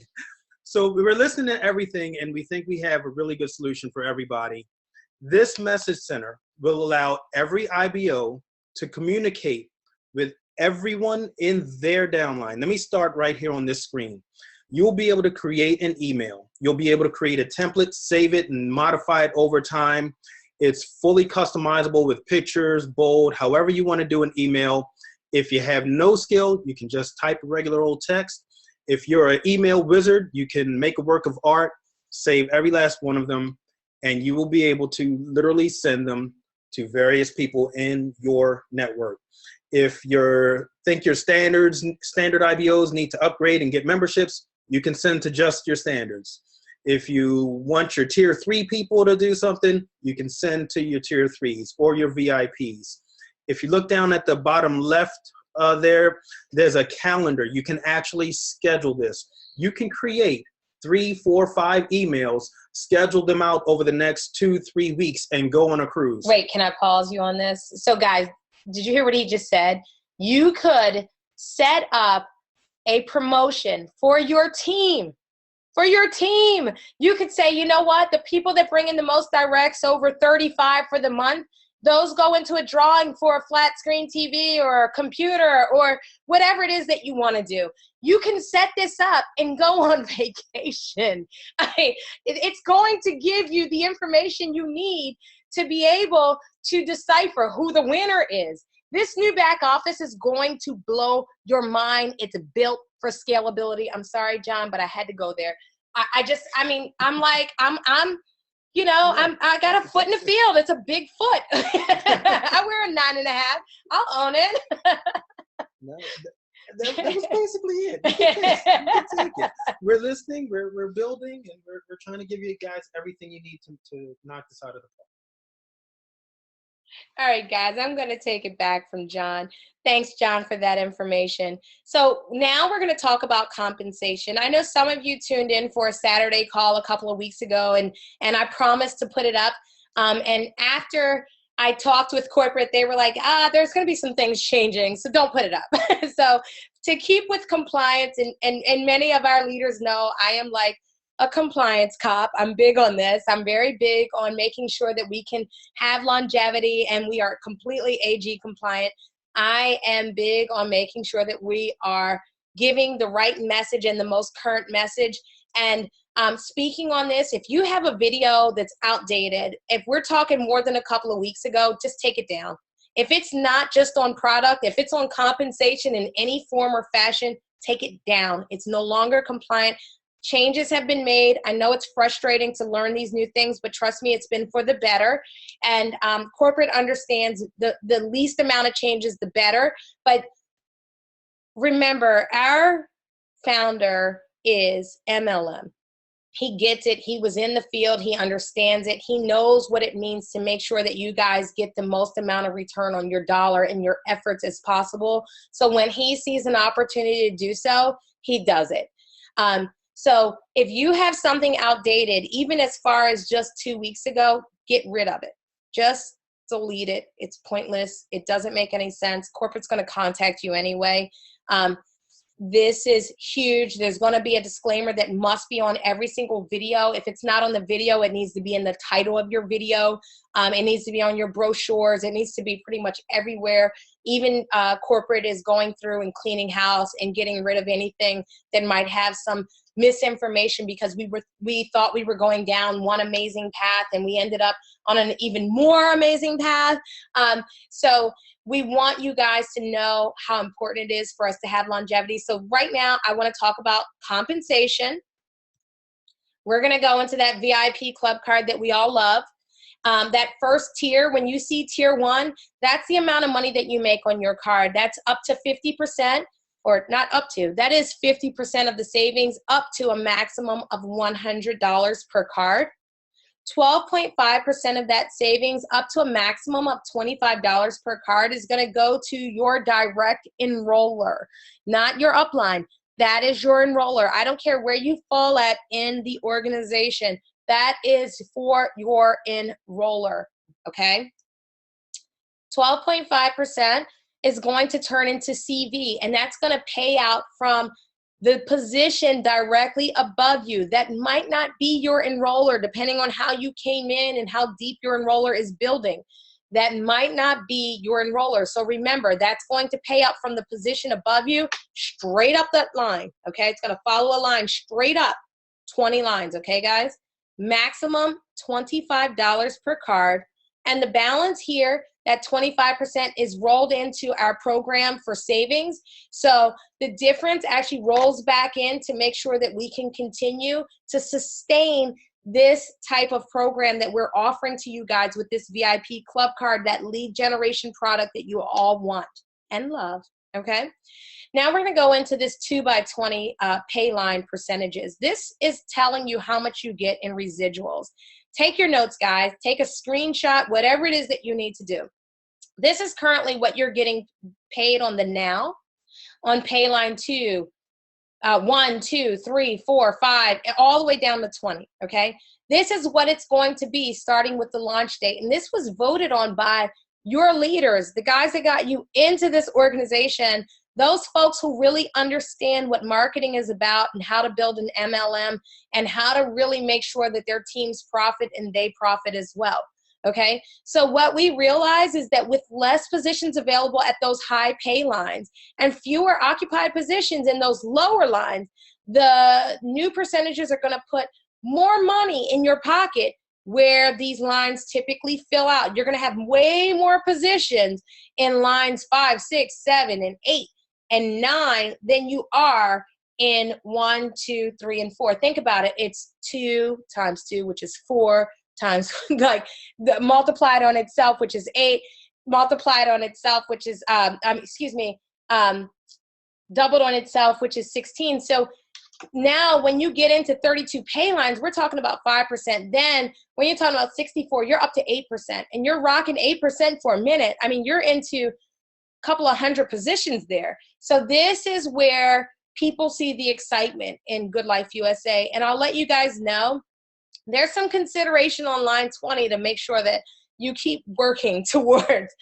So we were listening to everything, and we think we have a really good solution for everybody. This message center will allow every IBO to communicate with everyone in their downline. Let me start right here on this screen. You'll be able to create an email. You'll be able to create a template, save it, and modify it over time. It's fully customizable with pictures, bold, however you want to do an email. If you have no skill, you can just type regular old text. If you're an email wizard, you can make a work of art, save every last one of them, and you will be able to literally send them to various people in your network. If you think your standard IBOs need to upgrade and get memberships, you can send to just your standards. If you want your tier 3 people to do something, you can send to your tier 3s or your VIPs. If you look down at the bottom left there's a calendar. You can actually schedule this. You can create 3, 4, 5 emails, schedule them out over the next 2-3 weeks, and go on a cruise. Wait, can I pause you on this? So guys, did you hear what he just said? You could set up a promotion for your team. For your team. You could say, you know what? The people that bring in the most directs, over 35 for the month, those go into a drawing for a flat screen TV or a computer or whatever it is that you want to do. You can set this up and go on vacation. It's going to give you the information you need to be able to decipher who the winner is. This new back office is going to blow your mind. It's built for scalability. I'm sorry, John, but I had to go there. I got a foot in the field. It's a big foot. I wear a 9.5. I'll own it. No, that was basically it. You can take it. We're listening, we're building, and we're trying to give you guys everything you need to knock this out of the park. All right, guys, I'm going to take it back from John. Thanks, John, for that information. So now we're going to talk about compensation. I know some of you tuned in for a Saturday call a couple of weeks ago, and I promised to put it up. And after I talked with corporate, they were like, there's going to be some things changing, so don't put it up. So to keep with compliance, and many of our leaders know I am like a compliance cop. I'm big on this. I'm very big on making sure that we can have longevity and we are completely AG compliant. I am big on making sure that we are giving the right message and the most current message. And speaking on this, if you have a video that's outdated, if we're talking more than a couple of weeks ago, just take it down. If it's not just on product, if it's on compensation in any form or fashion, take it down. It's no longer compliant. Changes have been made. I know it's frustrating to learn these new things, but trust me, it's been for the better. And corporate understands the least amount of changes, the better. But remember, our founder is MLM. He gets it. He was in the field. He understands it. He knows what it means to make sure that you guys get the most amount of return on your dollar and your efforts as possible. So when he sees an opportunity to do so, he does it. So if you have something outdated, even as far as just 2 weeks ago, get rid of it. Just delete it. It's pointless. It doesn't make any sense. Corporate's going to contact you anyway. This is huge. There's going to be a disclaimer that must be on every single video. If it's not on the video, it needs to be in the title of your video. It needs to be on your brochures. It needs to be pretty much everywhere. Even corporate is going through and cleaning house and getting rid of anything that might have some misinformation, because we thought we were going down one amazing path and we ended up on an even more amazing path. So we want you guys to know how important it is for us to have longevity. So right now, I want to talk about compensation. We're going to go into that VIP club card that we all love. That first tier, when you see tier 1, that's the amount of money that you make on your card. That's up to 50%, or not up to, that is 50% of the savings, up to a maximum of $100 per card. 12.5% of that savings, up to a maximum of $25 per card, is going to go to your direct enroller, not your upline. That is your enroller. I don't care where you fall at in the organization. That is for your enroller, okay? 12.5% is going to turn into CV, and that's going to pay out from the position directly above you. That might not be your enroller, depending on how you came in and how deep your enroller is building. That might not be your enroller. So remember, that's going to pay out from the position above you, straight up that line, okay? It's going to follow a line straight up, 20 lines, okay, guys? Maximum $25 per card. And the balance here, that 25%, is rolled into our program for savings. So the difference actually rolls back in to make sure that we can continue to sustain this type of program that we're offering to you guys with this VIP club card, that lead generation product that you all want and love, okay? Now we're going to go into this 2x20 pay line percentages. This is telling you how much you get in residuals. Take your notes, guys. Take a screenshot, whatever it is that you need to do. This is currently what you're getting paid on the now. On pay line 2, 1, 2, 3, 4, 5, all the way down to 20, okay? This is what it's going to be starting with the launch date. And this was voted on by your leaders, the guys that got you into this organization, those folks who really understand what marketing is about and how to build an MLM and how to really make sure that their teams profit and they profit as well. Okay, so what we realize is that with less positions available at those high pay lines and fewer occupied positions in those lower lines, the new percentages are going to put more money in your pocket where these lines typically fill out. You're going to have way more positions in lines 5, 6, 7, and 8, and 9 than you are in 1, 2, 3, and 4. Think about it. It's 2 times 2, which is 4, times like multiplied on itself, which is 8, multiplied on itself, which is doubled on itself, which is 16. So now when you get into 32 pay lines, we're talking about 5%. Then when you're talking about 64, you're up to 8%, and you're rocking 8% for a minute. I mean, you're into a couple of hundred positions there. So this is where people see the excitement in GoodLife USA. And I'll let you guys know, there's some consideration on line 20 to make sure that you keep working towards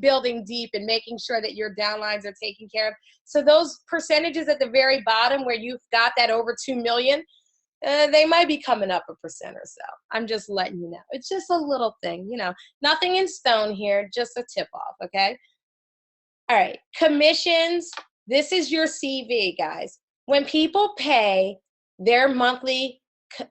building deep and making sure that your downlines are taken care of. So those percentages at the very bottom where you've got that over 2 million, they might be coming up 1% or so. I'm just letting you know. It's just a little thing, you know, nothing in stone here, just a tip off, okay? All right, commissions. This is your CV, guys. When people pay their monthly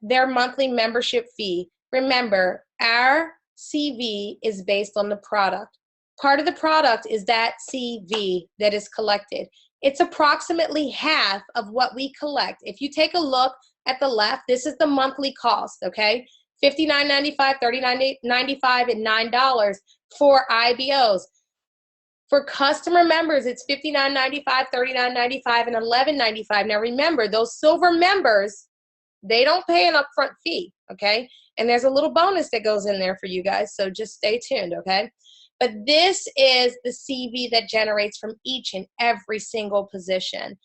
membership fee. Remember, our CV is based on the product. Part of the product is that CV that is collected. It's approximately half of what we collect. If you take a look at the left, this is the monthly cost, okay? $59.95, $39.95, and $9 for IBOs. For customer members, it's $59.95, $39.95, and $11.95. Now remember, those silver members, they don't pay an upfront fee, okay? And there's a little bonus that goes in there for you guys, so just stay tuned, okay? But this is the CV that generates from each and every single position.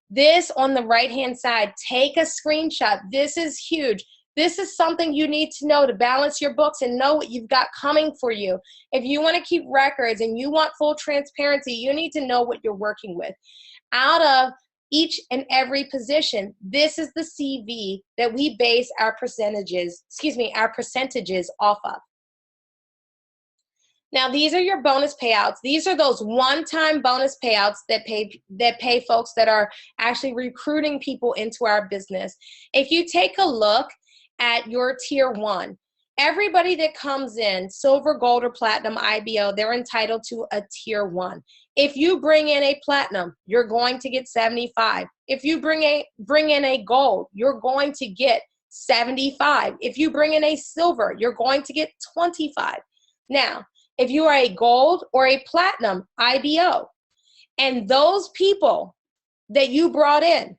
This on the right-hand side, take a screenshot. This is huge. This is something you need to know to balance your books and know what you've got coming for you. If you want to keep records and you want full transparency, you need to know what you're working with. Out of each and every position, this is the CV that we base our percentages off of. Now, these are your bonus payouts. These are those one-time bonus payouts that pay folks that are actually recruiting people into our business. If you take a look at your tier 1, everybody that comes in, silver, gold, or platinum IBO, they're entitled to a tier 1. If you bring in a platinum, you're going to get 75. If you bring in a gold, you're going to get 75. If you bring in a silver, you're going to get 25. Now, if you are a gold or a platinum IBO, and those people that you brought in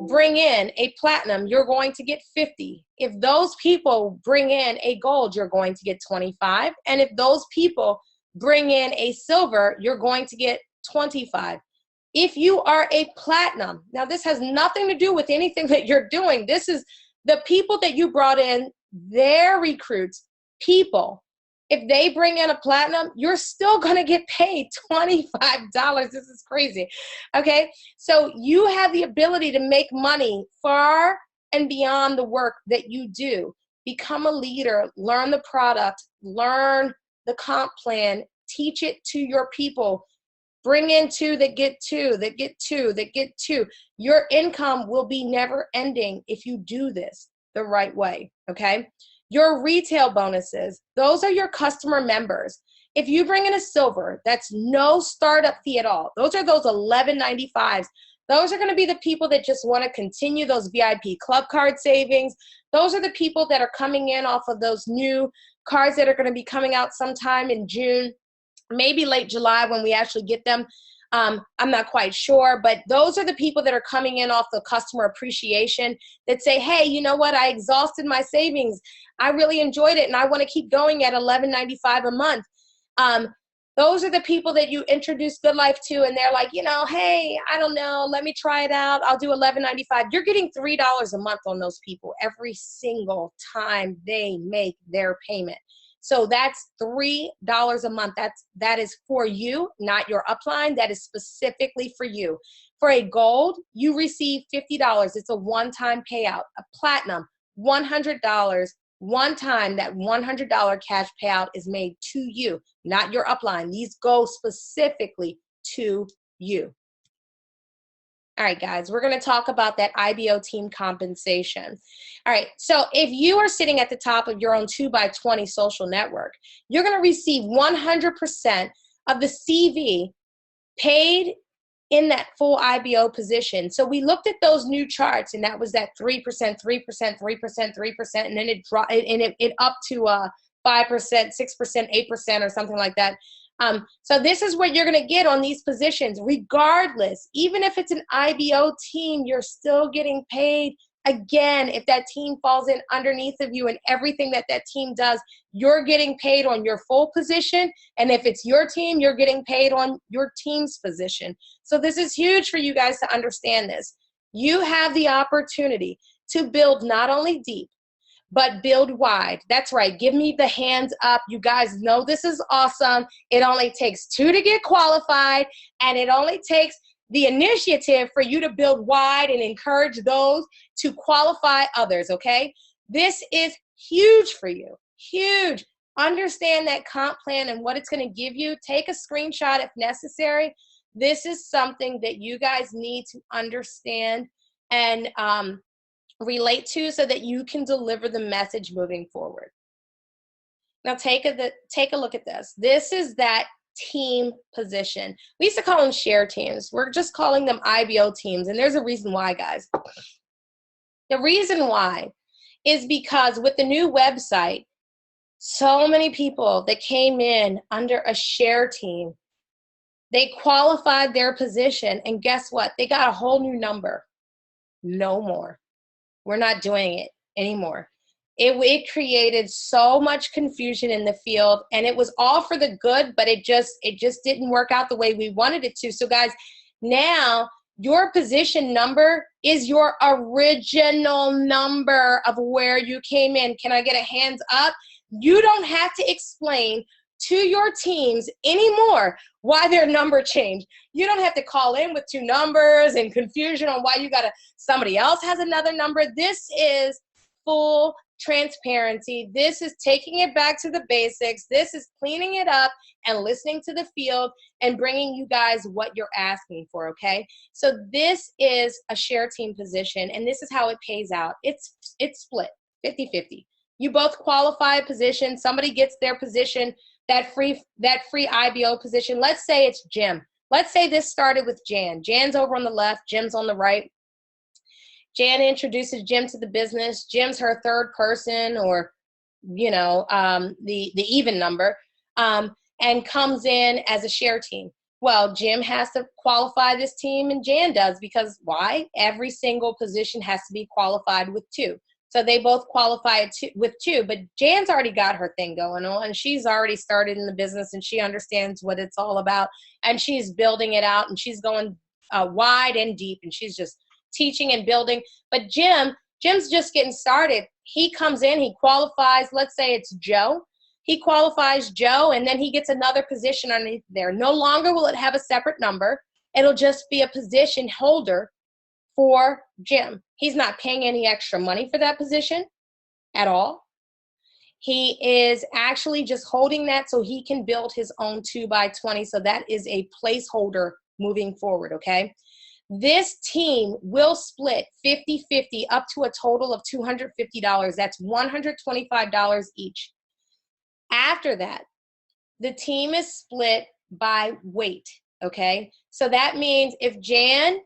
bring in a platinum, you're going to get 50. If those people bring in a gold, you're going to get 25. And if those people bring in a silver, you're going to get 25. If you are a platinum, now this has nothing to do with anything that you're doing. This is the people that you brought in, their recruits, people. If they bring in a platinum, you're still going to get paid $25. This is crazy. Okay? So you have the ability to make money far and beyond the work that you do. Become a leader, learn the product, learn the comp plan, teach it to your people. Bring in 2 that get 2, that get 2, that get 2. Your income will be never ending if you do this the right way. Okay? Your retail bonuses, those are your customer members. If you bring in a silver, that's no startup fee at all. Those are those $11.95s. Those are going to be the people that just want to continue those VIP club card savings. Those are the people that are coming in off of those new cards that are going to be coming out sometime in June, maybe late July when we actually get them. I'm not quite sure, but those are the people that are coming in off the customer appreciation that say, hey, you know what? I exhausted my savings. I really enjoyed it, and I want to keep going at $11.95 a month. Those are the people that you introduce GoodLife to, and they're like, you know, hey, I don't know, let me try it out. I'll do $11.95. You're getting $3 a month on those people every single time they make their payment. So that's $3 a month. That is for you, not your upline. That is specifically for you. For a gold, you receive $50. It's a one-time payout. A platinum, $100. One time, that $100 cash payout is made to you, not your upline. These go specifically to you. All right, guys, we're going to talk about that IBO team compensation. All right, so if you are sitting at the top of your own 2x20 social network, you're going to receive 100% of the CV paid in that full IBO position. So we looked at those new charts, and that was that 3%, 3%, 3%, 3%, and then it dropped, and it up to 5%, 6%, 8%, or something like that. So this is what you're going to get on these positions, regardless. Even if it's an IBO team, you're still getting paid. Again, if that team falls in underneath of you and everything that that team does, you're getting paid on your full position. And if it's your team, you're getting paid on your team's position. So this is huge for you guys to understand this. You have the opportunity to build not only deep, but build wide. That's right. Give me the hands up. You guys know this is awesome. It only takes 2 to get qualified, and it only takes the initiative for you to build wide and encourage those to qualify others, okay? This is huge for you, huge. Understand that comp plan and what it's going to give you. Take a screenshot if necessary. This is something that you guys need to understand and relate to so that you can deliver the message moving forward. Now take a look at this. This is that team position. We used to call them share teams. We're just calling them IBO teams, and there's a reason why, guys. The reason why is because with the new website, so many people that came in under a share team, they qualified their position, and guess what? They got a whole new number. No more. We're not doing it anymore. It created so much confusion in the field, and it was all for the good, but it just didn't work out the way we wanted it to. So guys, now your position number is your original number of where you came in. Can I get a hands up? You don't have to explain to your teams anymore why their number changed. You don't have to call in with two numbers and confusion on why somebody else has another number. This is full transparency. This is taking it back to the basics. This is cleaning it up and listening to the field and bringing you guys what you're asking for, okay? So this is a share team position, and this is how it pays out. It's split 50-50. You both qualify a position. Somebody gets their position, that free IBO position. Let's say it's Jim. Let's say this started with Jan. Jan's over on the left, Jim's on the right. Jan introduces Jim to the business. Jim's her third person, or, the even number, and comes in as a share team. Well, Jim has to qualify this team, and Jan does, because why? Every single position has to be qualified with two. So they both qualify with two, but Jan's already got her thing going on. She's already started in the business, and she understands what it's all about, and she's building it out, and she's going wide and deep, and she's just teaching and building. But Jim's just getting started. He comes in, he qualifies, let's say it's Joe. He qualifies Joe, and then he gets another position underneath there. No longer will it have a separate number. It'll just be a position holder for Jim. He's not paying any extra money for that position at all. He is actually just holding that so he can build his own 2x20. So that is a placeholder moving forward, okay? This team will split 50-50 up to a total of $250. That's $125 each. After that, the team is split by weight, okay? So that means if Jan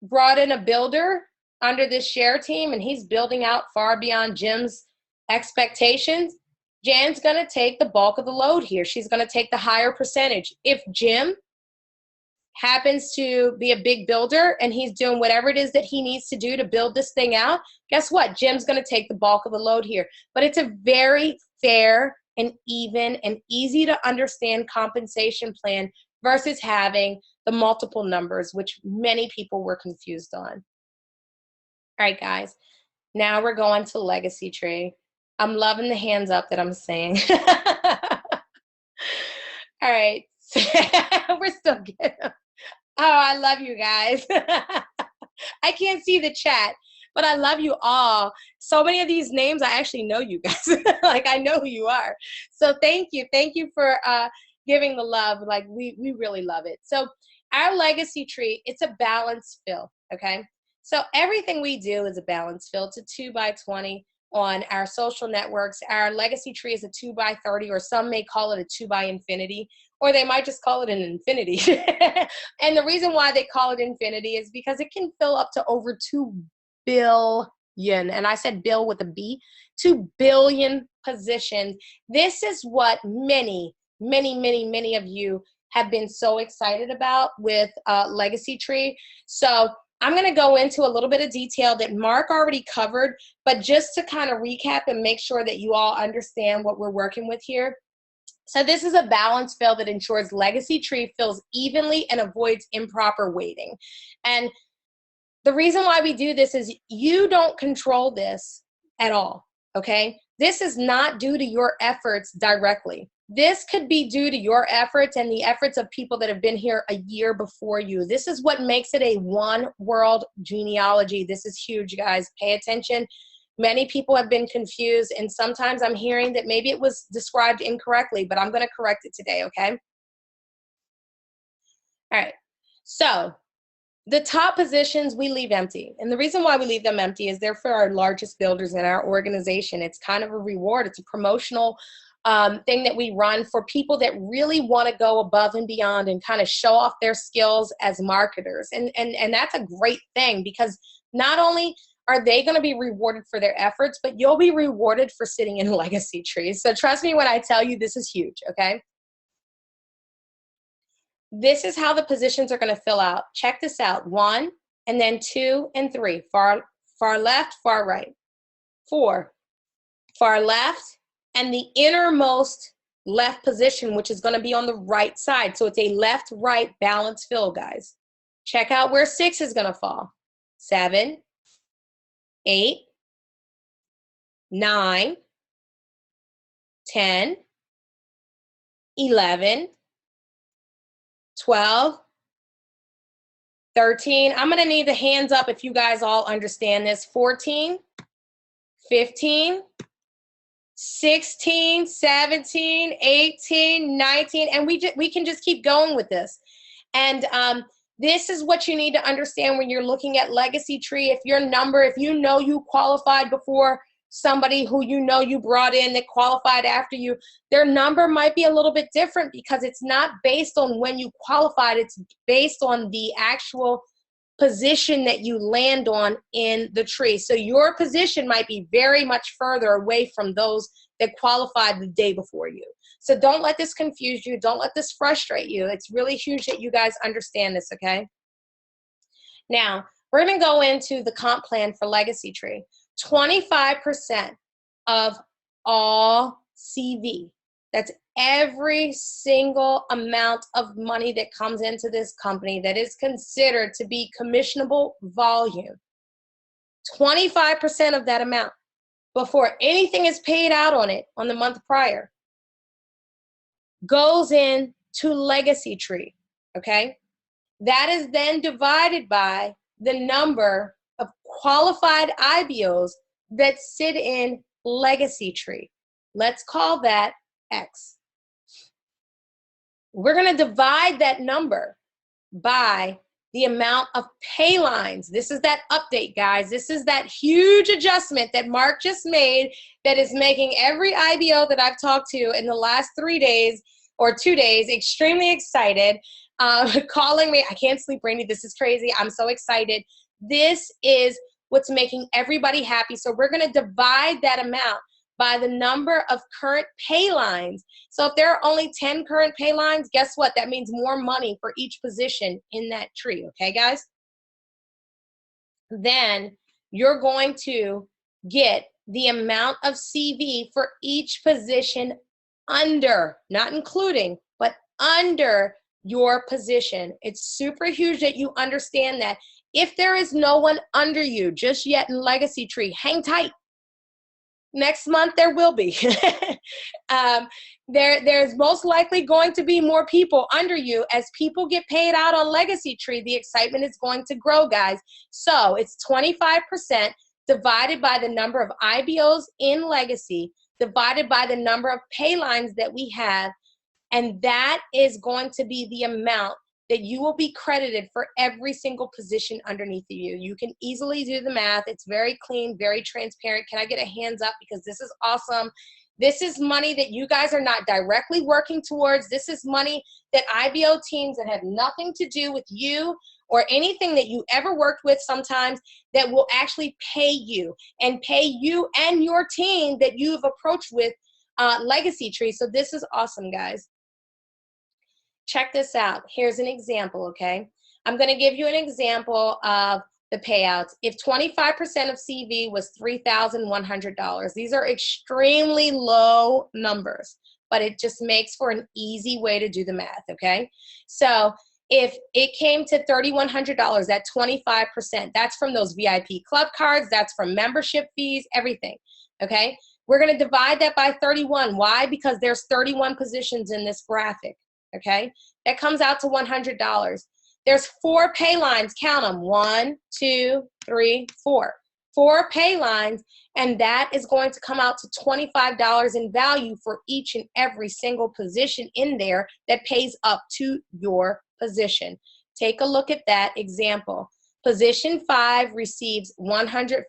brought in a builder under this share team and he's building out far beyond Jim's expectations, Jan's going to take the bulk of the load here. She's going to take the higher percentage. If Jim happens to be a big builder and he's doing whatever it is that he needs to do to build this thing out, guess what? Jim's going to take the bulk of the load here. But it's a very fair and even and easy to understand compensation plan versus having the multiple numbers, which many people were confused on. All right, guys, now we're going to legacy tree. I'm loving the hands up that I'm saying. All right, we're still getting them. Oh, I love you guys. I can't see the chat, but I love you all. So many of these names, I actually know you guys. Like, I know who you are. So thank you. Thank you for giving the love. Like, we really love it. So our legacy tree, it's a balance fill, okay? So everything we do is a balance fill. It's a 2x20 on our social networks. Our legacy tree is a 2x30, or some may call it a 2x infinity, or they might just call it an infinity. And the reason why they call it infinity is because it can fill up to over 2 billion, and I said bill with a B, 2 billion positions. This is what many of you have been so excited about with Legacy Tree. So I'm going to go into a little bit of detail that Mark already covered, but just to kind of recap and make sure that you all understand what we're working with here. So this is a balance fill that ensures Legacy Tree fills evenly and avoids improper weighting. And the reason why we do this is you don't control this at all, okay? This is not due to your efforts directly. This could be due to your efforts and the efforts of people that have been here a year before you. This is what makes it a one world genealogy. This is huge, guys. Pay attention. Many people have been confused, and sometimes I'm hearing that maybe it was described incorrectly, but I'm going to correct it today, okay? All right. So The top positions we leave empty. And the reason why we leave them empty is they're for our largest builders in our organization. It's kind of a reward. It's a promotional thing that we run for people that really want to go above and beyond and kind of show off their skills as marketers. And that's a great thing, because not only are they going to be rewarded for their efforts, but you'll be rewarded for sitting in legacy trees. So trust me when I tell you this is huge, okay? This is how the positions are going to fill out. Check this out. 1, and then 2 and 3. Far left, far right. 4, far left, and the innermost left position, which is going to be on the right side. So it's a left-right balance fill, guys. Check out where 6 is going to fall. 7, 8, 9, 10, 11, 12, 13. I'm going to need the hands up if you guys all understand this. 14, 15, 16, 17, 18, 19, and we can just keep going with this. And this is what you need to understand when you're looking at legacy tree. If your number, if you know you qualified before somebody who you know you brought in that qualified after you, their number might be a little bit different, because it's not based on when you qualified, it's based on the actual position that you land on in the tree. So your position might be very much further away from those that qualified the day before you. So don't let this confuse you. Don't let this frustrate you. It's really huge that you guys understand this, okay? Now, we're going to go into the comp plan for legacy tree. 25% of all CV, that's every single amount of money that comes into this company that is considered to be commissionable volume. 25% of that amount, before anything is paid out on it on the month prior, goes in to legacy tree, okay? That is then divided by the number of qualified IBOs that sit in legacy tree. Let's call that X. We're going to divide that number by the amount of pay lines. This is that update, guys. This is that huge adjustment that Mark just made that is making every IBO that I've talked to in the last 3 days or 2 days extremely excited, calling me, I can't sleep, Brandy, this is crazy, I'm so excited. This is what's making everybody happy. So we're going to divide that amount by the number of current pay lines. So if there are only 10 current pay lines, guess what? That means more money for each position in that tree, okay, guys? Then you're going to get the amount of CV for each position under, not including, but under your position. It's super huge that you understand that. If there is no one under you just yet in legacy tree, hang tight. Next month there will be. There's most likely going to be more people under you. As people get paid out on legacy tree, the excitement is going to grow, guys. So it's 25% divided by the number of IBOs in legacy, divided by the number of pay lines that we have, and that is going to be the amount that you will be credited for every single position underneath you. You can easily do the math. It's very clean, very transparent. Can I get a hands up? Because this is awesome. This is money that you guys are not directly working towards. This is money that IBO teams that have nothing to do with you or anything that you ever worked with sometimes that will actually pay you and your team that you've approached with legacy tree. So this is awesome, guys. Check this out. Here's an example, okay? I'm going to give you an example of the payouts. If 25% of CV was $3,100, these are extremely low numbers, but it just makes for an easy way to do the math, okay? So if it came to $3,100, that 25%, that's from those VIP club cards, that's from membership fees, everything, okay? We're going to divide that by 31. Why? Because there's 31 positions in this graphic. Okay, that comes out to $100. There's 4 pay lines, count them, 1, 2, 3, 4. 4 pay lines, and that is going to come out to $25 in value for each and every single position in there that pays up to your position. Take a look at that example. Position 5 receives $150.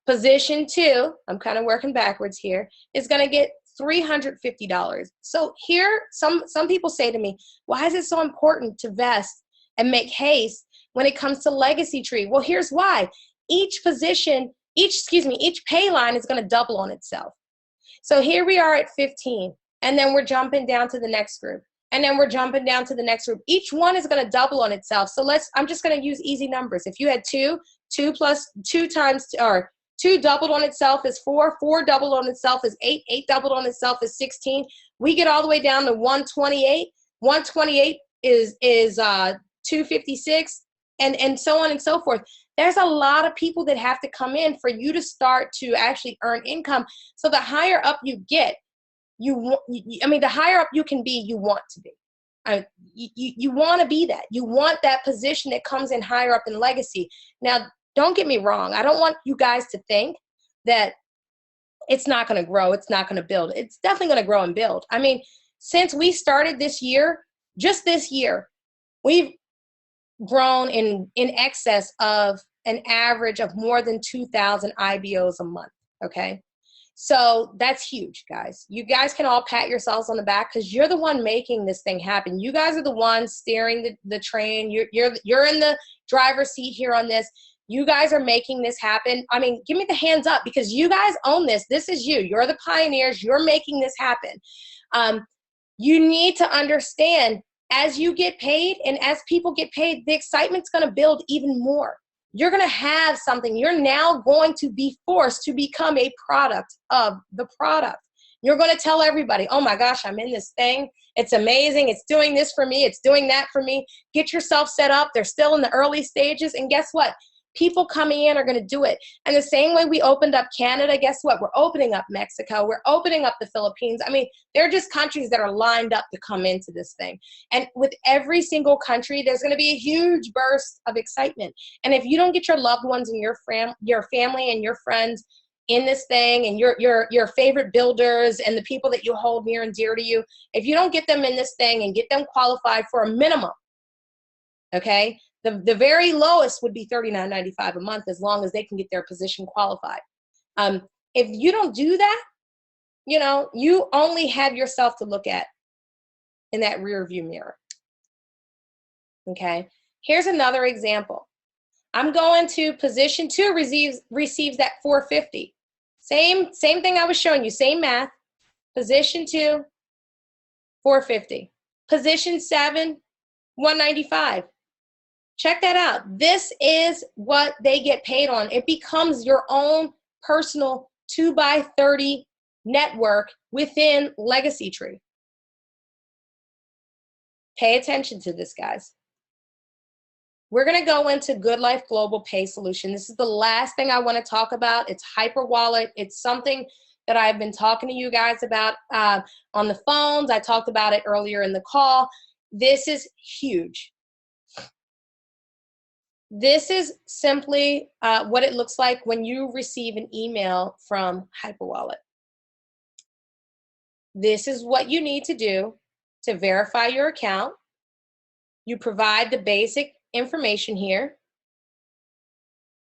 Position 2, I'm kind of working backwards here, is going to get $350. So here, some people say to me, why is it so important to vest and make haste when it comes to legacy tree? Well, here's why. Each position, each pay line is going to double on itself. So here we are at 15, and then we're jumping down to the next group, and then we're jumping down to the next group. Each one is going to double on itself. So I'm just going to use easy numbers. If you had 2 plus 2 times, or 2 doubled on itself is 4, 4 doubled on itself is 8, 8 doubled on itself is 16. We get all the way down to 128. 128 is 256, and so on and so forth. There's a lot of people that have to come in for you to start to actually earn income. So the higher up you get, the higher up you can be, you want to be. You want to be that. You want that position that comes in higher up in legacy. Now, don't get me wrong. I don't want you guys to think that it's not going to grow. It's not going to build. It's definitely going to grow and build. I mean, since we started this year, just this year, we've grown in excess of an average of more than 2,000 IBOs a month, okay? So that's huge, guys. You guys can all pat yourselves on the back because you're the one making this thing happen. You guys are the ones steering the train. You're in the driver's seat here on this. You guys are making this happen. I mean, give me the hands up because you guys own this. This is you. You're the pioneers. You're making this happen. You need to understand as you get paid and as people get paid, the excitement's going to build even more. You're going to have something. You're now going to be forced to become a product of the product. You're going to tell everybody, oh my gosh, I'm in this thing. It's amazing. It's doing this for me. It's doing that for me. Get yourself set up. They're still in the early stages. And guess what? People coming in are going to do it. And the same way we opened up Canada, guess what? We're opening up Mexico. We're opening up the Philippines. I mean, they're just countries that are lined up to come into this thing. And with every single country, there's going to be a huge burst of excitement. And if you don't get your loved ones and your family and your friends in this thing and your favorite builders and the people that you hold near and dear to you, if you don't get them in this thing and get them qualified for a minimum, okay? The very lowest would be $39.95 a month as long as they can get their position qualified. If you don't do that, you only have yourself to look at in that rear view mirror. Okay, here's another example. I'm going to position 2 receives that $450. Same thing I was showing you, same math. Position 2, $450. Position 7, $195. Check that out. This is what they get paid on. It becomes your own personal 2x30 network within Legacy Tree. Pay attention to this, guys. We're going to go into GoodLife Global Pay Solution. This is the last thing I want to talk about. It's hyperwallet. It's something that I've been talking to you guys about on the phones. I talked about it earlier in the call. This is huge. This is simply what it looks like when you receive an email from hyperwallet. This is what you need to do to verify your account. You provide the basic information here.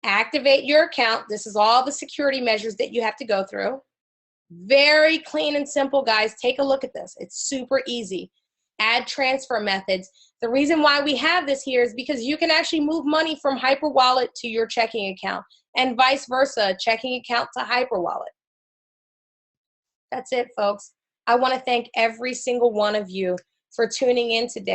Activate your account. This is all the security measures that you have to go through. Very clean and simple, guys. Take a look at this. It's super easy. Add transfer methods. The reason why we have this here is because you can actually move money from hyperwallet to your checking account and vice versa, checking account to hyperwallet. That's it, folks. I want to thank every single one of you for tuning in today.